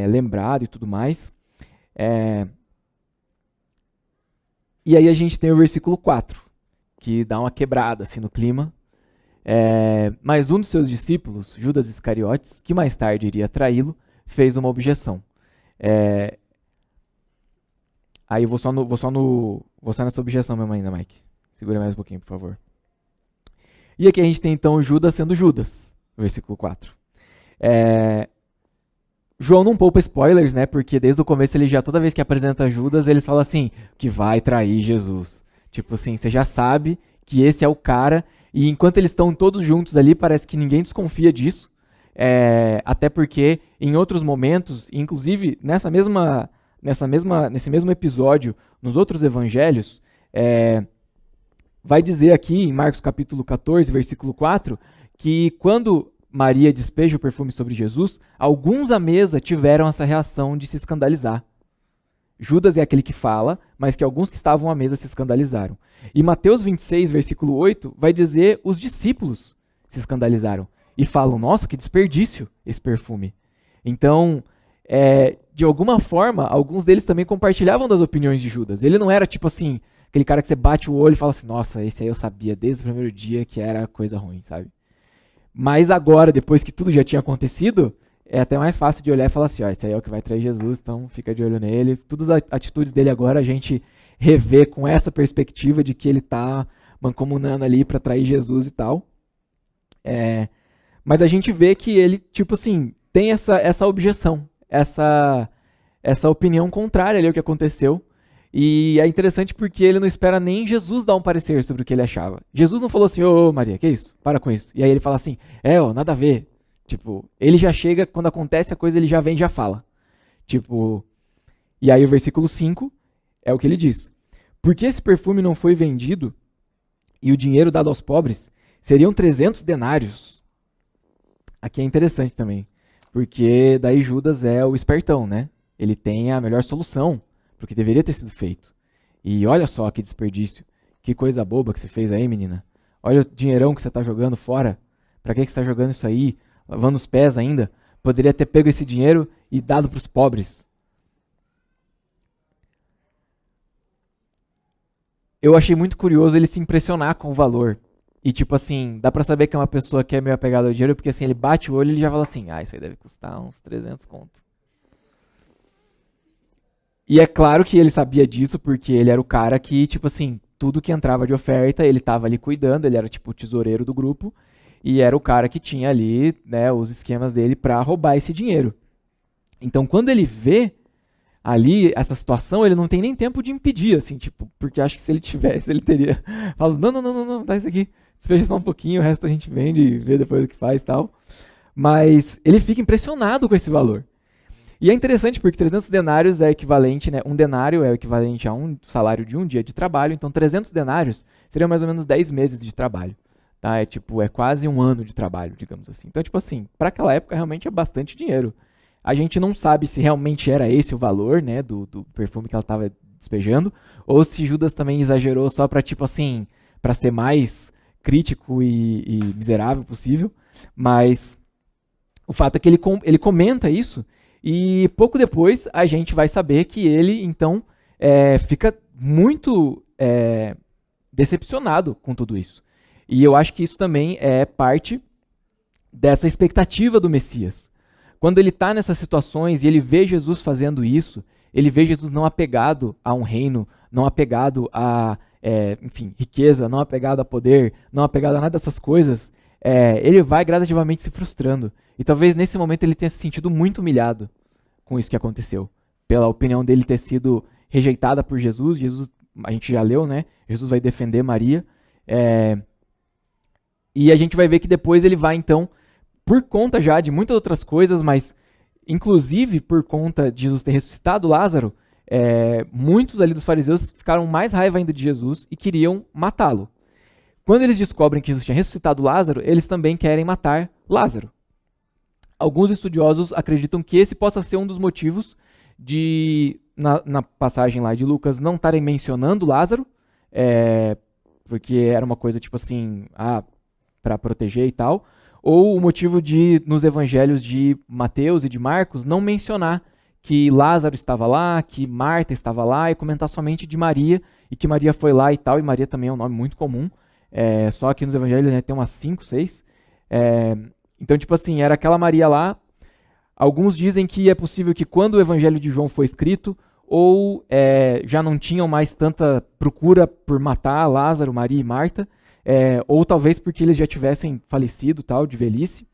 lembrado e tudo mais. E aí a gente tem o versículo 4, que dá uma quebrada assim, no clima. Mas um dos seus discípulos, Judas Iscariotes, que mais tarde iria traí-lo, fez uma objeção. Aí eu vou só nessa objeção mesmo ainda, Mike. Segura mais um pouquinho, por favor. E aqui a gente tem então Judas sendo Judas, versículo 4. João não poupa spoilers, né? Porque desde o começo ele já, toda vez que apresenta Judas, eles falam assim, que vai trair Jesus. Tipo assim, você já sabe que esse é o cara, e enquanto eles estão todos juntos ali, parece que ninguém desconfia disso. Até porque em outros momentos, inclusive nesse mesmo episódio, nos outros evangelhos, vai dizer aqui em Marcos capítulo 14, versículo 4, que quando Maria despeja o perfume sobre Jesus, alguns à mesa tiveram essa reação de se escandalizar. Judas é aquele que fala, mas que alguns que estavam à mesa se escandalizaram. E Mateus 26, versículo 8, vai dizer os discípulos se escandalizaram e falam, nossa, que desperdício esse perfume. Então, de alguma forma, alguns deles também compartilhavam das opiniões de Judas. Ele não era tipo assim, aquele cara que você bate o olho e fala assim, nossa, esse aí eu sabia desde o primeiro dia que era coisa ruim, sabe? Mas agora, depois que tudo já tinha acontecido, é até mais fácil de olhar e falar assim, ó, esse aí é o que vai trair Jesus, então fica de olho nele. Todas as atitudes dele agora a gente revê com essa perspectiva de que ele tá mancomunando ali para trair Jesus e tal. Mas a gente vê que ele, tipo assim, tem essa objeção, essa opinião contrária ali ao que aconteceu. E é interessante porque ele não espera nem Jesus dar um parecer sobre o que ele achava. Jesus não falou assim, ô Maria, que isso? Para com isso. E aí ele fala assim, nada a ver. Tipo, ele já chega, quando acontece a coisa, ele já vem e já fala. Tipo, e aí o versículo 5 é o que ele diz. Porque esse perfume não foi vendido e o dinheiro dado aos pobres seriam 300 denários. Aqui é interessante também, porque daí Judas é o espertão, né? Ele tem a melhor solução pro que deveria ter sido feito. E olha só que desperdício, que coisa boba que você fez aí, menina. Olha o dinheirão que você tá jogando fora. Pra que você tá jogando isso aí? Lavando os pés ainda? Poderia ter pego esse dinheiro e dado pros pobres. Eu achei muito curioso ele se impressionar com o valor. E tipo assim, dá pra saber que é uma pessoa que é meio apegada ao dinheiro, porque assim, ele bate o olho e ele já fala assim, isso aí deve custar uns 300 conto. E é claro que ele sabia disso, porque ele era o cara que, tipo assim, tudo que entrava de oferta, ele tava ali cuidando, ele era tipo o tesoureiro do grupo, e era o cara que tinha ali, né, os esquemas dele pra roubar esse dinheiro. Então, quando ele vê ali essa situação, ele não tem nem tempo de impedir, assim, tipo, porque acho que se ele tivesse, ele teria falado, não, dá isso aqui, despeja só um pouquinho, o resto a gente vende e vê depois o que faz e tal. Mas ele fica impressionado com esse valor. E é interessante porque 300 denários é equivalente, né, um denário é o equivalente a um salário de um dia de trabalho, então 300 denários seriam mais ou menos 10 meses de trabalho. Tá? É quase um ano de trabalho, digamos assim. Então, tipo assim, para aquela época realmente é bastante dinheiro. A gente não sabe se realmente era esse o valor, né, do perfume que ela estava despejando, ou se Judas também exagerou só para, tipo assim, para ser mais crítico e miserável possível. Mas o fato é que ele comenta isso, e pouco depois a gente vai saber que ele, então, fica muito decepcionado com tudo isso. E eu acho que isso também é parte dessa expectativa do Messias. Quando ele está nessas situações e ele vê Jesus fazendo isso, ele vê Jesus não apegado a um reino, não apegado a, riqueza, não apegado a poder, não apegado a nada dessas coisas, ele vai gradativamente se frustrando. E talvez nesse momento ele tenha se sentido muito humilhado com isso que aconteceu. Pela opinião dele ter sido rejeitada por Jesus, Jesus a gente já leu, né? Jesus vai defender Maria. E a gente vai ver que depois ele vai, então, por conta já de muitas outras coisas, mas inclusive por conta de Jesus ter ressuscitado Lázaro, muitos ali dos fariseus ficaram mais raiva ainda de Jesus e queriam matá-lo. Quando eles descobrem que Jesus tinha ressuscitado Lázaro, eles também querem matar Lázaro. Alguns estudiosos acreditam que esse possa ser um dos motivos de, na passagem lá de Lucas, não estarem mencionando Lázaro, porque era uma coisa tipo assim, para proteger e tal, ou o motivo de, nos evangelhos de Mateus e de Marcos, não mencionar que Lázaro estava lá, que Marta estava lá, e comentar somente de Maria, e que Maria foi lá e tal, e Maria também é um nome muito comum, só que nos evangelhos, né, tem umas 5, 6. Então, tipo assim, era aquela Maria lá. Alguns dizem que é possível que quando o evangelho de João foi escrito, ou já não tinham mais tanta procura por matar Lázaro, Maria e Marta, ou talvez porque eles já tivessem falecido, tal, de velhice,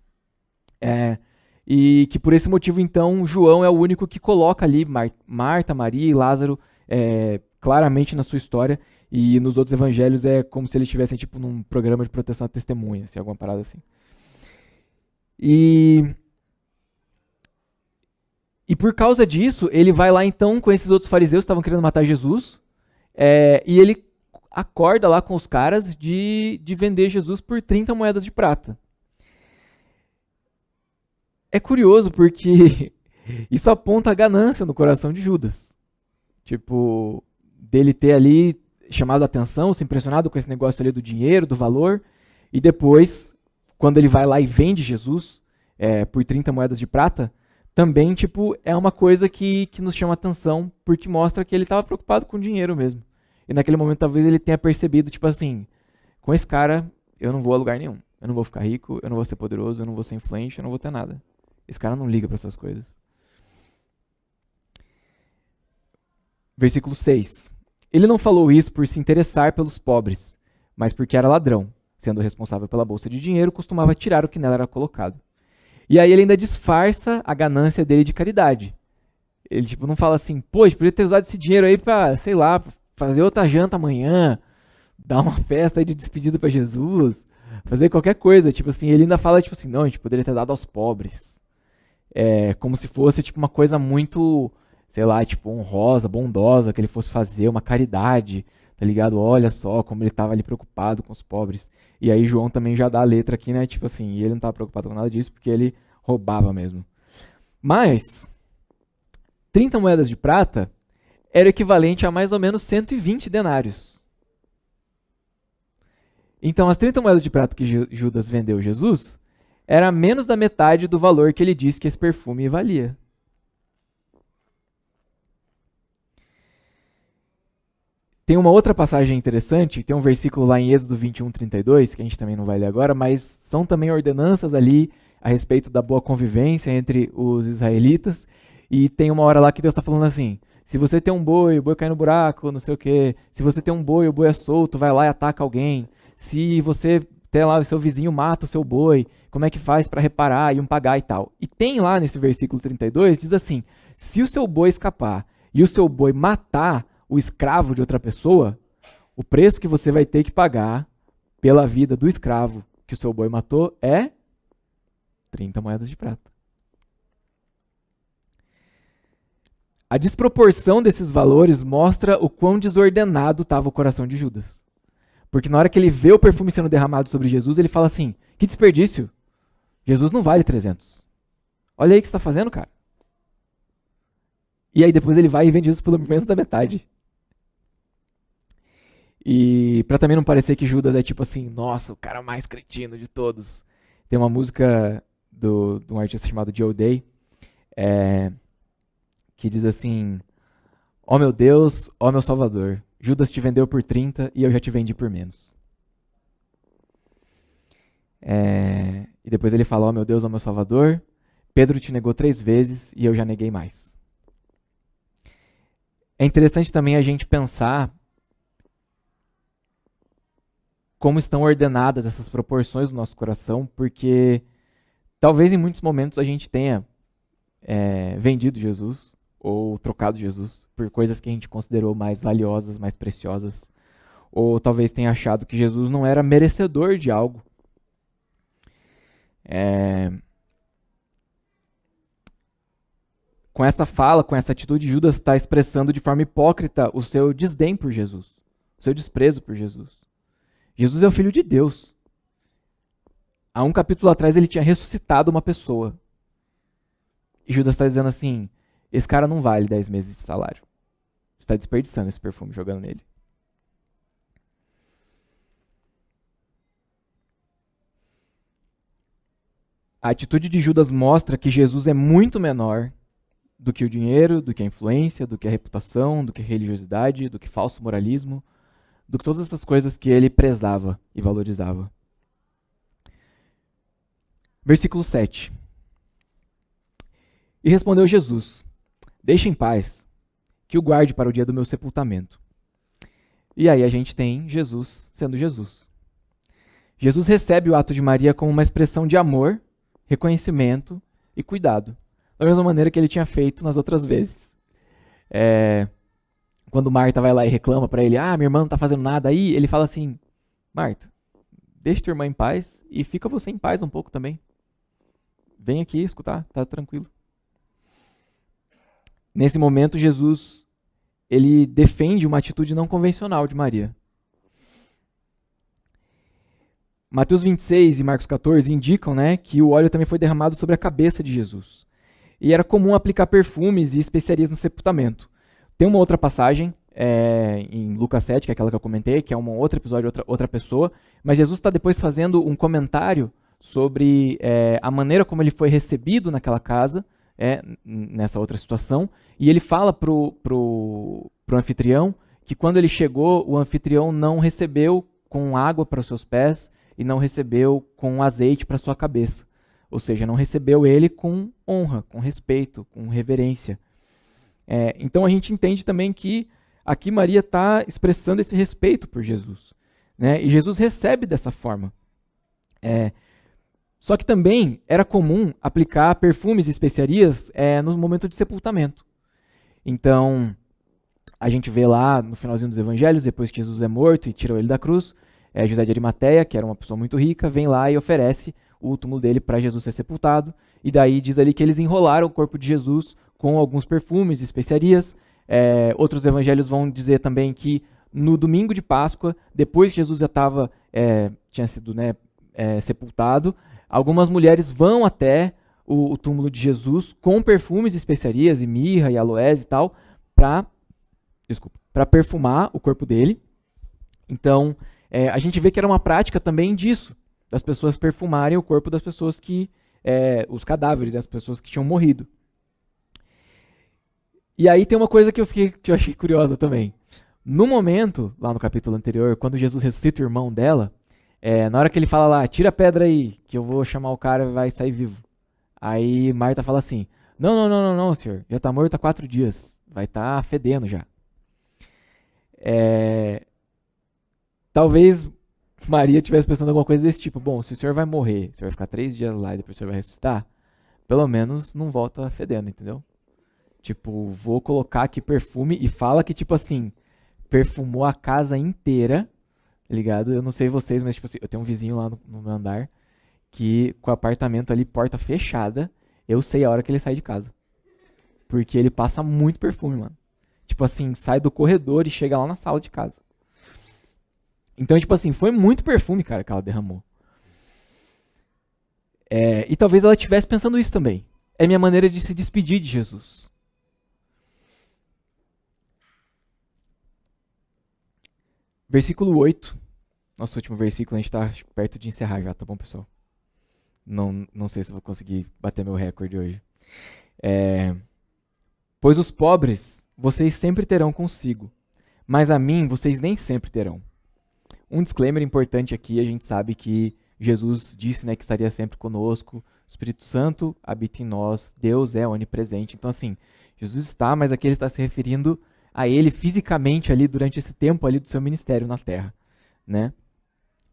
e que por esse motivo, então, João é o único que coloca ali Marta, Maria e Lázaro claramente na sua história, e nos outros evangelhos é como se eles estivessem tipo num programa de proteção à testemunha, assim, alguma parada assim. E por causa disso, ele vai lá então com esses outros fariseus que estavam querendo matar Jesus, e ele acorda lá com os caras de vender Jesus por 30 moedas de prata. É curioso porque isso aponta a ganância no coração de Judas. Tipo, dele ter ali chamado a atenção, se impressionado com esse negócio ali do dinheiro, do valor, e depois, quando ele vai lá e vende Jesus por 30 moedas de prata, também tipo, é uma coisa que nos chama a atenção, porque mostra que ele estava preocupado com dinheiro mesmo. E naquele momento talvez ele tenha percebido, tipo assim, com esse cara eu não vou a lugar nenhum. Eu não vou ficar rico, eu não vou ser poderoso, eu não vou ser influente, eu não vou ter nada. Esse cara não liga para essas coisas. Versículo 6. Ele não falou isso por se interessar pelos pobres, mas porque era ladrão. Sendo responsável pela bolsa de dinheiro, costumava tirar o que nela era colocado. E aí ele ainda disfarça a ganância dele de caridade. Ele tipo não fala assim, pô, podia ter usado esse dinheiro aí pra, sei lá, fazer outra janta amanhã, dar uma festa aí de despedida pra Jesus, fazer qualquer coisa. Tipo assim, ele ainda fala tipo assim, não, a gente poderia ter dado aos pobres. Como se fosse tipo uma coisa muito, sei lá, tipo honrosa, bondosa, que ele fosse fazer uma caridade, tá ligado? Olha só como ele tava ali preocupado com os pobres. E aí João também já dá a letra aqui, né? Tipo assim, e ele não tava preocupado com nada disso porque ele roubava mesmo. Mas 30 moedas de prata era equivalente a mais ou menos 120 denários. Então, as 30 moedas de prata que Judas vendeu Jesus era menos da metade do valor que ele disse que esse perfume valia. Tem uma outra passagem interessante, tem um versículo lá em Êxodo 21:32, que a gente também não vai ler agora, mas são também ordenanças ali a respeito da boa convivência entre os israelitas, e tem uma hora lá que Deus está falando assim, se você tem um boi, o boi cai no buraco, não sei o quê, se você tem um boi, o boi é solto, vai lá e ataca alguém, se você tem lá o seu vizinho mata o seu boi, como é que faz para reparar e um pagar e tal. E tem lá nesse versículo 32, diz assim, se o seu boi escapar e o seu boi matar o escravo de outra pessoa, o preço que você vai ter que pagar pela vida do escravo que o seu boi matou é 30 moedas de prata. A desproporção desses valores mostra o quão desordenado estava o coração de Judas. Porque na hora que ele vê o perfume sendo derramado sobre Jesus, ele fala assim, que desperdício, Jesus não vale 300. Olha aí o que você está fazendo, cara. E aí depois ele vai e vende Jesus pelo menos da metade. E pra também não parecer que Judas é tipo assim, nossa, o cara mais cretino de todos. Tem uma música de um artista chamado Joe Day, que diz assim, ó meu Deus, ó meu Salvador, Judas te vendeu por 30 e eu já te vendi por menos. E depois ele fala, ó meu Deus, ó meu Salvador, Pedro te negou 3 vezes e eu já neguei mais. É interessante também a gente pensar como estão ordenadas essas proporções do nosso coração, porque talvez em muitos momentos a gente tenha vendido Jesus, ou trocado Jesus por coisas que a gente considerou mais valiosas, mais preciosas, ou talvez tenha achado que Jesus não era merecedor de algo. Com essa fala, com essa atitude, Judas está expressando de forma hipócrita o seu desdém por Jesus, o seu desprezo por Jesus. Jesus é o Filho de Deus. Há um capítulo atrás ele tinha ressuscitado uma pessoa. E Judas está dizendo assim, esse cara não vale 10 meses de salário. Você está desperdiçando esse perfume jogando nele. A atitude de Judas mostra que Jesus é muito menor do que o dinheiro, do que a influência, do que a reputação, do que a religiosidade, do que falso moralismo, do que todas essas coisas que ele prezava e valorizava. Versículo 7. E respondeu Jesus, deixe em paz, que o guarde para o dia do meu sepultamento. E aí a gente tem Jesus sendo Jesus. Jesus recebe o ato de Maria como uma expressão de amor, reconhecimento e cuidado. Da mesma maneira que ele tinha feito nas outras vezes. Quando Marta vai lá e reclama para ele, minha irmã não está fazendo nada aí, ele fala assim, Marta, deixa tua irmã em paz e fica você em paz um pouco também. Vem aqui escutar, tá tranquilo. Nesse momento, Jesus, ele defende uma atitude não convencional de Maria. Mateus 26 e Marcos 14 indicam, que o óleo também foi derramado sobre a cabeça de Jesus. E era comum aplicar perfumes e especiarias no sepultamento. Tem uma outra passagem em Lucas 7, que é aquela que eu comentei, que é um outro episódio, outra pessoa, mas Jesus está depois fazendo um comentário sobre a maneira como ele foi recebido naquela casa, nessa outra situação, e ele fala pro anfitrião que quando ele chegou, o anfitrião não recebeu com água para os seus pés e não recebeu com azeite para sua cabeça. Ou seja, não recebeu ele com honra, com respeito, com reverência. Então a gente entende também que aqui Maria está expressando esse respeito por Jesus. E Jesus recebe dessa forma. Só que também era comum aplicar perfumes e especiarias no momento de sepultamento. Então, a gente vê lá no finalzinho dos evangelhos, depois que Jesus é morto e tiram ele da cruz, José de Arimateia, que era uma pessoa muito rica, vem lá e oferece o túmulo dele para Jesus ser sepultado. E daí diz ali que eles enrolaram o corpo de Jesus com alguns perfumes e especiarias. Outros evangelhos vão dizer também que no domingo de Páscoa, depois que Jesus já tinha sido sepultado, algumas mulheres vão até o túmulo de Jesus com perfumes e especiarias, e mirra e aloés e tal, para perfumar o corpo dele. Então, a gente vê que era uma prática também disso, das pessoas perfumarem o corpo das pessoas os cadáveres, das pessoas que tinham morrido. E aí tem uma coisa que eu achei curiosa também. No momento, lá no capítulo anterior, quando Jesus ressuscita o irmão dela, na hora que ele fala lá, tira a pedra aí, que eu vou chamar o cara e vai sair vivo. Aí Marta fala assim, não, senhor, já está morto há 4 dias, vai estar fedendo já. Talvez Maria estivesse pensando alguma coisa desse tipo, bom, se o senhor vai morrer, o senhor vai ficar 3 dias lá e depois o senhor vai ressuscitar, pelo menos não volta fedendo, entendeu? Tipo, vou colocar aqui perfume e fala que, tipo assim, perfumou a casa inteira, ligado? Eu não sei vocês, mas tipo assim, eu tenho um vizinho lá no meu andar que com o apartamento ali, porta fechada, eu sei a hora que ele sai de casa. Porque ele passa muito perfume, mano. Tipo assim, sai do corredor e chega lá na sala de casa. Então, tipo assim, foi muito perfume, cara, que ela derramou. E talvez ela estivesse pensando isso também. É minha maneira de se despedir de Jesus. Versículo 8. Nosso último versículo, a gente está perto de encerrar já, tá bom, pessoal? Não sei se vou conseguir bater meu recorde hoje. Pois os pobres vocês sempre terão consigo, mas a mim vocês nem sempre terão. Um disclaimer importante aqui, a gente sabe que Jesus disse que estaria sempre conosco, o Espírito Santo habita em nós, Deus é onipresente. Então assim, Jesus está, mas aqui ele está se referindo a ele fisicamente ali durante esse tempo ali do seu ministério na terra, né?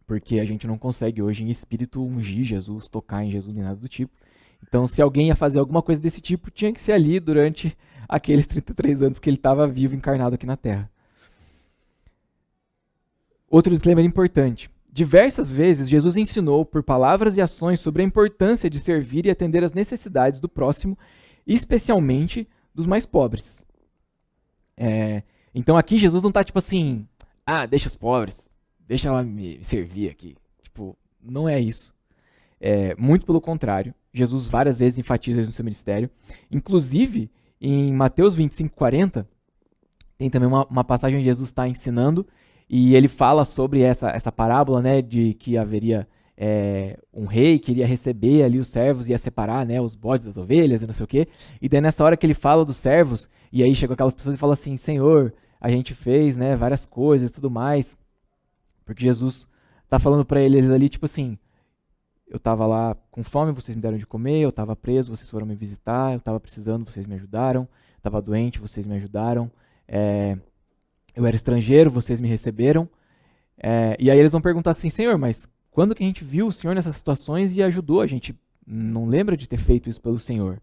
Porque a gente não consegue hoje em espírito ungir Jesus, tocar em Jesus nem nada do tipo. Então, se alguém ia fazer alguma coisa desse tipo, tinha que ser ali durante aqueles 33 anos que ele estava vivo, encarnado aqui na Terra. Outro disclaimer importante. Diversas vezes, Jesus ensinou por palavras e ações sobre a importância de servir e atender às necessidades do próximo, especialmente dos mais pobres. Então aqui Jesus não está tipo assim, deixa os pobres, deixa ela me servir aqui. Tipo, não é isso. Muito pelo contrário. Jesus várias vezes enfatiza isso no seu ministério. Inclusive, em Mateus 25:40, tem também uma passagem onde Jesus está ensinando e ele fala sobre essa parábola, né, de que haveria um rei que iria receber ali os servos e ia separar, né, os bodes das ovelhas e não sei o quê. E daí nessa hora que ele fala dos servos, e aí chegam aquelas pessoas e falam assim, Senhor, a gente fez, né, várias coisas e tudo mais. Porque Jesus está falando para eles ali, tipo assim, eu estava lá com fome, vocês me deram de comer, eu estava preso, vocês foram me visitar, eu estava precisando, vocês me ajudaram, estava doente, vocês me ajudaram, eu era estrangeiro, vocês me receberam. E aí eles vão perguntar assim, Senhor, mas quando que a gente viu o Senhor nessas situações e ajudou? A gente não lembra de ter feito isso pelo Senhor.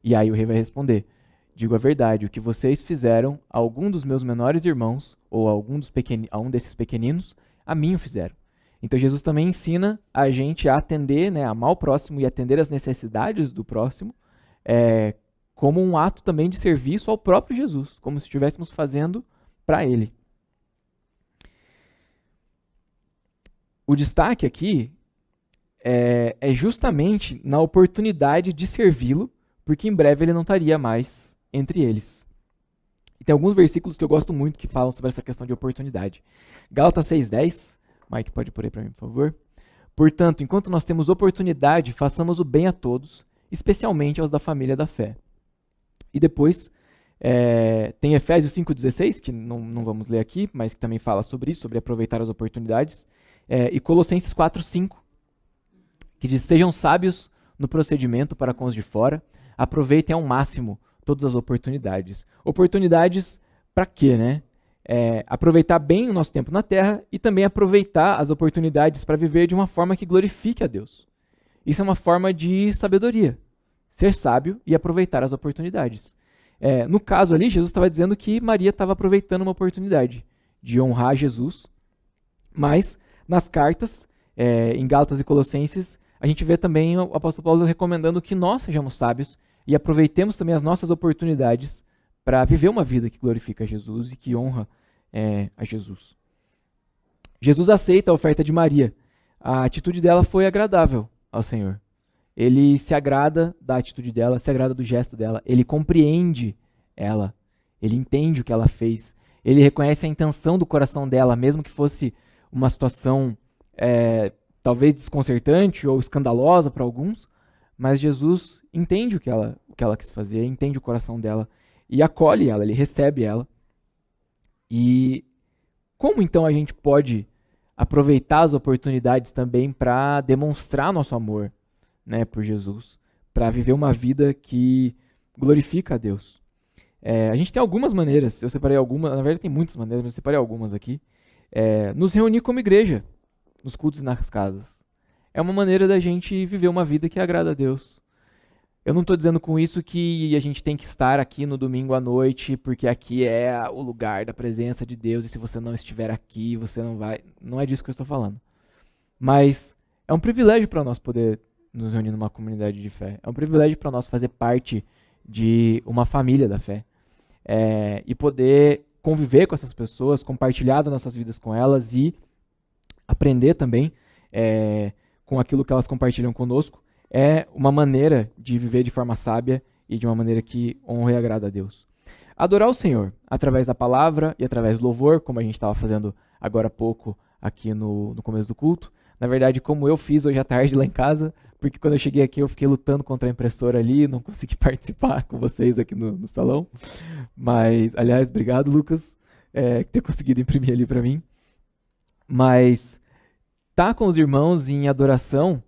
E aí o rei vai responder, digo a verdade, o que vocês fizeram a algum dos meus menores irmãos, ou a um desses pequeninos, a mim o fizeram. Então Jesus também ensina a gente a atender, né, amar o próximo e atender as necessidades do próximo, como um ato também de serviço ao próprio Jesus, como se estivéssemos fazendo para ele. O destaque aqui é justamente na oportunidade de servi-lo, porque em breve ele não estaria mais entre eles. E tem alguns versículos que eu gosto muito que falam sobre essa questão de oportunidade. Gálatas 6:10, Mike, pode pôr aí para mim, por favor. Portanto, enquanto nós temos oportunidade, façamos o bem a todos, especialmente aos da família da fé. E depois tem Efésios 5:16, que não vamos ler aqui, mas que também fala sobre isso, sobre aproveitar as oportunidades. E Colossenses 4:5, que diz, sejam sábios no procedimento para com os de fora, aproveitem ao máximo todas as oportunidades. Oportunidades para quê, né? Aproveitar bem o nosso tempo na Terra e também aproveitar as oportunidades para viver de uma forma que glorifique a Deus. Isso é uma forma de sabedoria. Ser sábio e aproveitar as oportunidades. No caso ali, Jesus estava dizendo que Maria estava aproveitando uma oportunidade de honrar Jesus, mas nas cartas, em Gálatas e Colossenses, a gente vê também o apóstolo Paulo recomendando que nós sejamos sábios e aproveitemos também as nossas oportunidades para viver uma vida que glorifica a Jesus e que honra a Jesus. Jesus aceita a oferta de Maria. A atitude dela foi agradável ao Senhor. Ele se agrada da atitude dela, se agrada do gesto dela, ele compreende ela, ele entende o que ela fez, ele reconhece a intenção do coração dela, mesmo que fosse uma situação talvez desconcertante ou escandalosa para alguns, mas Jesus entende o que ela quis fazer, entende o coração dela e acolhe ela, ele recebe ela. E como então a gente pode aproveitar as oportunidades também para demonstrar nosso amor, né, por Jesus, para viver uma vida que glorifica a Deus? A gente tem algumas maneiras, eu separei algumas, na verdade tem muitas maneiras, mas eu separei algumas aqui. Nos reunir como igreja, nos cultos e nas casas. É uma maneira da gente viver uma vida que agrada a Deus. Eu não estou dizendo com isso que a gente tem que estar aqui no domingo à noite, porque aqui é o lugar da presença de Deus, e se você não estiver aqui, você não vai... Não é disso que eu estou falando. Mas é um privilégio para nós poder nos reunir numa comunidade de fé. É um privilégio para nós fazer parte de uma família da fé. E poder conviver com essas pessoas, compartilhar das nossas vidas com elas e aprender também com aquilo que elas compartilham conosco, é uma maneira de viver de forma sábia e de uma maneira que honra e agrada a Deus. Adorar o Senhor através da palavra e através do louvor, como a gente estava fazendo agora há pouco aqui no começo do culto. Na verdade, como eu fiz hoje à tarde lá em casa, porque quando eu cheguei aqui eu fiquei lutando contra a impressora ali, não consegui participar com vocês aqui no salão. Mas, aliás, obrigado, Lucas, por ter conseguido imprimir ali para mim. Mas tá com os irmãos em adoração,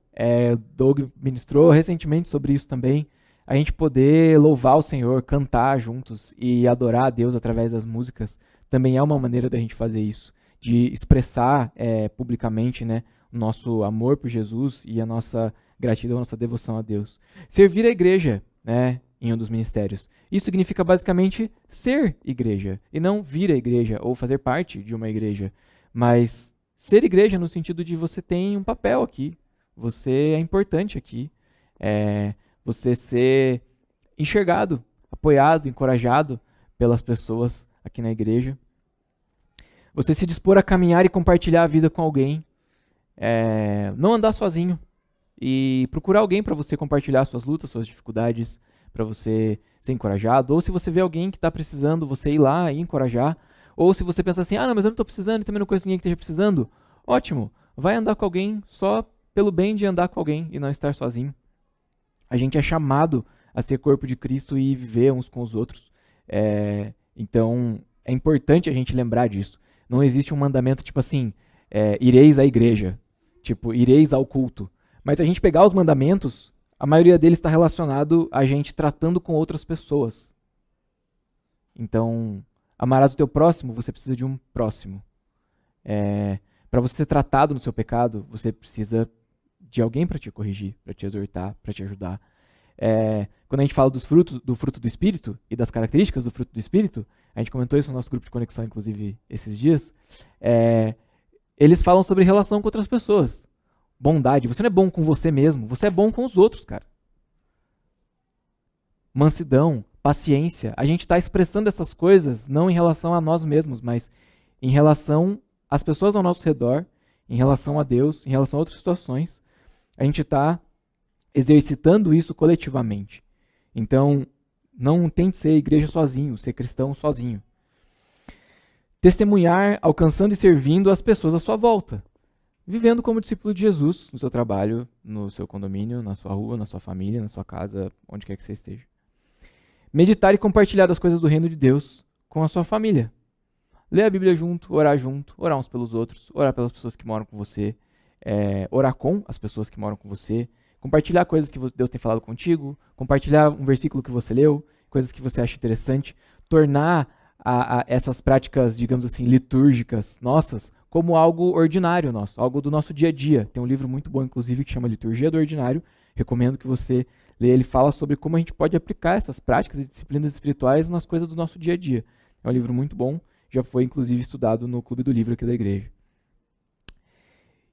Doug ministrou recentemente sobre isso também, a gente poder louvar o Senhor, cantar juntos e adorar a Deus através das músicas, também é uma maneira da gente fazer isso, de expressar publicamente, né, nosso amor por Jesus e a nossa gratidão, a nossa devoção a Deus. Servir a igreja, né, em um dos ministérios. Isso significa basicamente ser igreja, e não vir à igreja ou fazer parte de uma igreja, mas ser igreja no sentido de você tem um papel aqui, você é importante aqui, você ser enxergado, apoiado, encorajado pelas pessoas aqui na igreja. Você se dispor a caminhar e compartilhar a vida com alguém. Não andar sozinho. E procurar alguém para você compartilhar suas lutas, suas dificuldades, para você ser encorajado. Ou se você vê alguém que está precisando, você ir lá e encorajar. Ou se você pensa assim, não, mas eu não estou precisando e também não conheço ninguém que esteja precisando. Ótimo, vai andar com alguém só pelo bem de andar com alguém e não estar sozinho. A gente é chamado a ser corpo de Cristo e viver uns com os outros. Então, é importante a gente lembrar disso. Não existe um mandamento tipo assim, ireis à igreja, tipo, ireis ao culto. Mas se a gente pegar os mandamentos, a maioria deles está relacionado a gente tratando com outras pessoas. Então, amarás o teu próximo, você precisa de um próximo. Para você ser tratado no seu pecado, você precisa de alguém para te corrigir, para te exortar, para te ajudar. Quando a gente fala do fruto do Espírito e das características do fruto do Espírito, a gente comentou isso no nosso grupo de conexão, inclusive, esses dias, eles falam sobre relação com outras pessoas. Bondade. Você não é bom com você mesmo, você é bom com os outros, cara. Mansidão, paciência. A gente está expressando essas coisas não em relação a nós mesmos, mas em relação às pessoas ao nosso redor, em relação a Deus, em relação a outras situações. A gente está exercitando isso coletivamente. Então, não tente ser igreja sozinho, ser cristão sozinho. Testemunhar, alcançando e servindo as pessoas à sua volta. Vivendo como discípulo de Jesus no seu trabalho, no seu condomínio, na sua rua, na sua família, na sua casa, onde quer que você esteja. Meditar e compartilhar das coisas do reino de Deus com a sua família. Ler a Bíblia junto, orar uns pelos outros, orar pelas pessoas que moram com você, orar com as pessoas que moram com você, compartilhar coisas que Deus tem falado contigo, compartilhar um versículo que você leu, coisas que você acha interessante, tornar essas práticas, digamos assim, litúrgicas nossas, como algo ordinário nosso, algo do nosso dia a dia. Tem um livro muito bom, inclusive, que chama Liturgia do Ordinário. Recomendo que você leia. Ele fala sobre como a gente pode aplicar essas práticas e disciplinas espirituais nas coisas do nosso dia a dia. É um livro muito bom, já foi, inclusive, estudado no Clube do Livro aqui da igreja.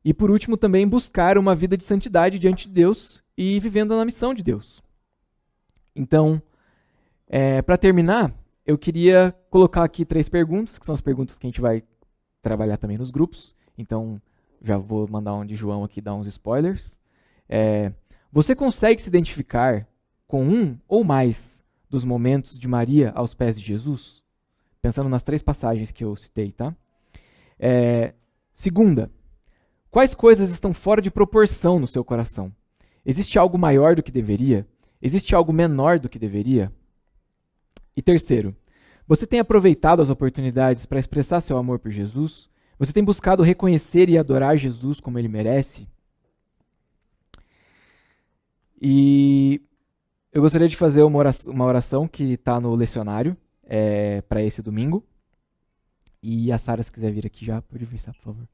E, por último, também buscar uma vida de santidade diante de Deus e vivendo na missão de Deus. Então, para terminar, eu queria colocar aqui 3 perguntas, que são as perguntas que a gente vai trabalhar também nos grupos. Então, já vou mandar um de João aqui, dar uns spoilers. Você consegue se identificar com um ou mais dos momentos de Maria aos pés de Jesus? Pensando nas 3 passagens que eu citei, tá? Segunda, quais coisas estão fora de proporção no seu coração? Existe algo maior do que deveria? Existe algo menor do que deveria? E terceiro, você tem aproveitado as oportunidades para expressar seu amor por Jesus? Você tem buscado reconhecer e adorar Jesus como ele merece? E eu gostaria de fazer uma oração que está no lecionário para esse domingo. E a Sara, se quiser vir aqui já, pode vir, por favor.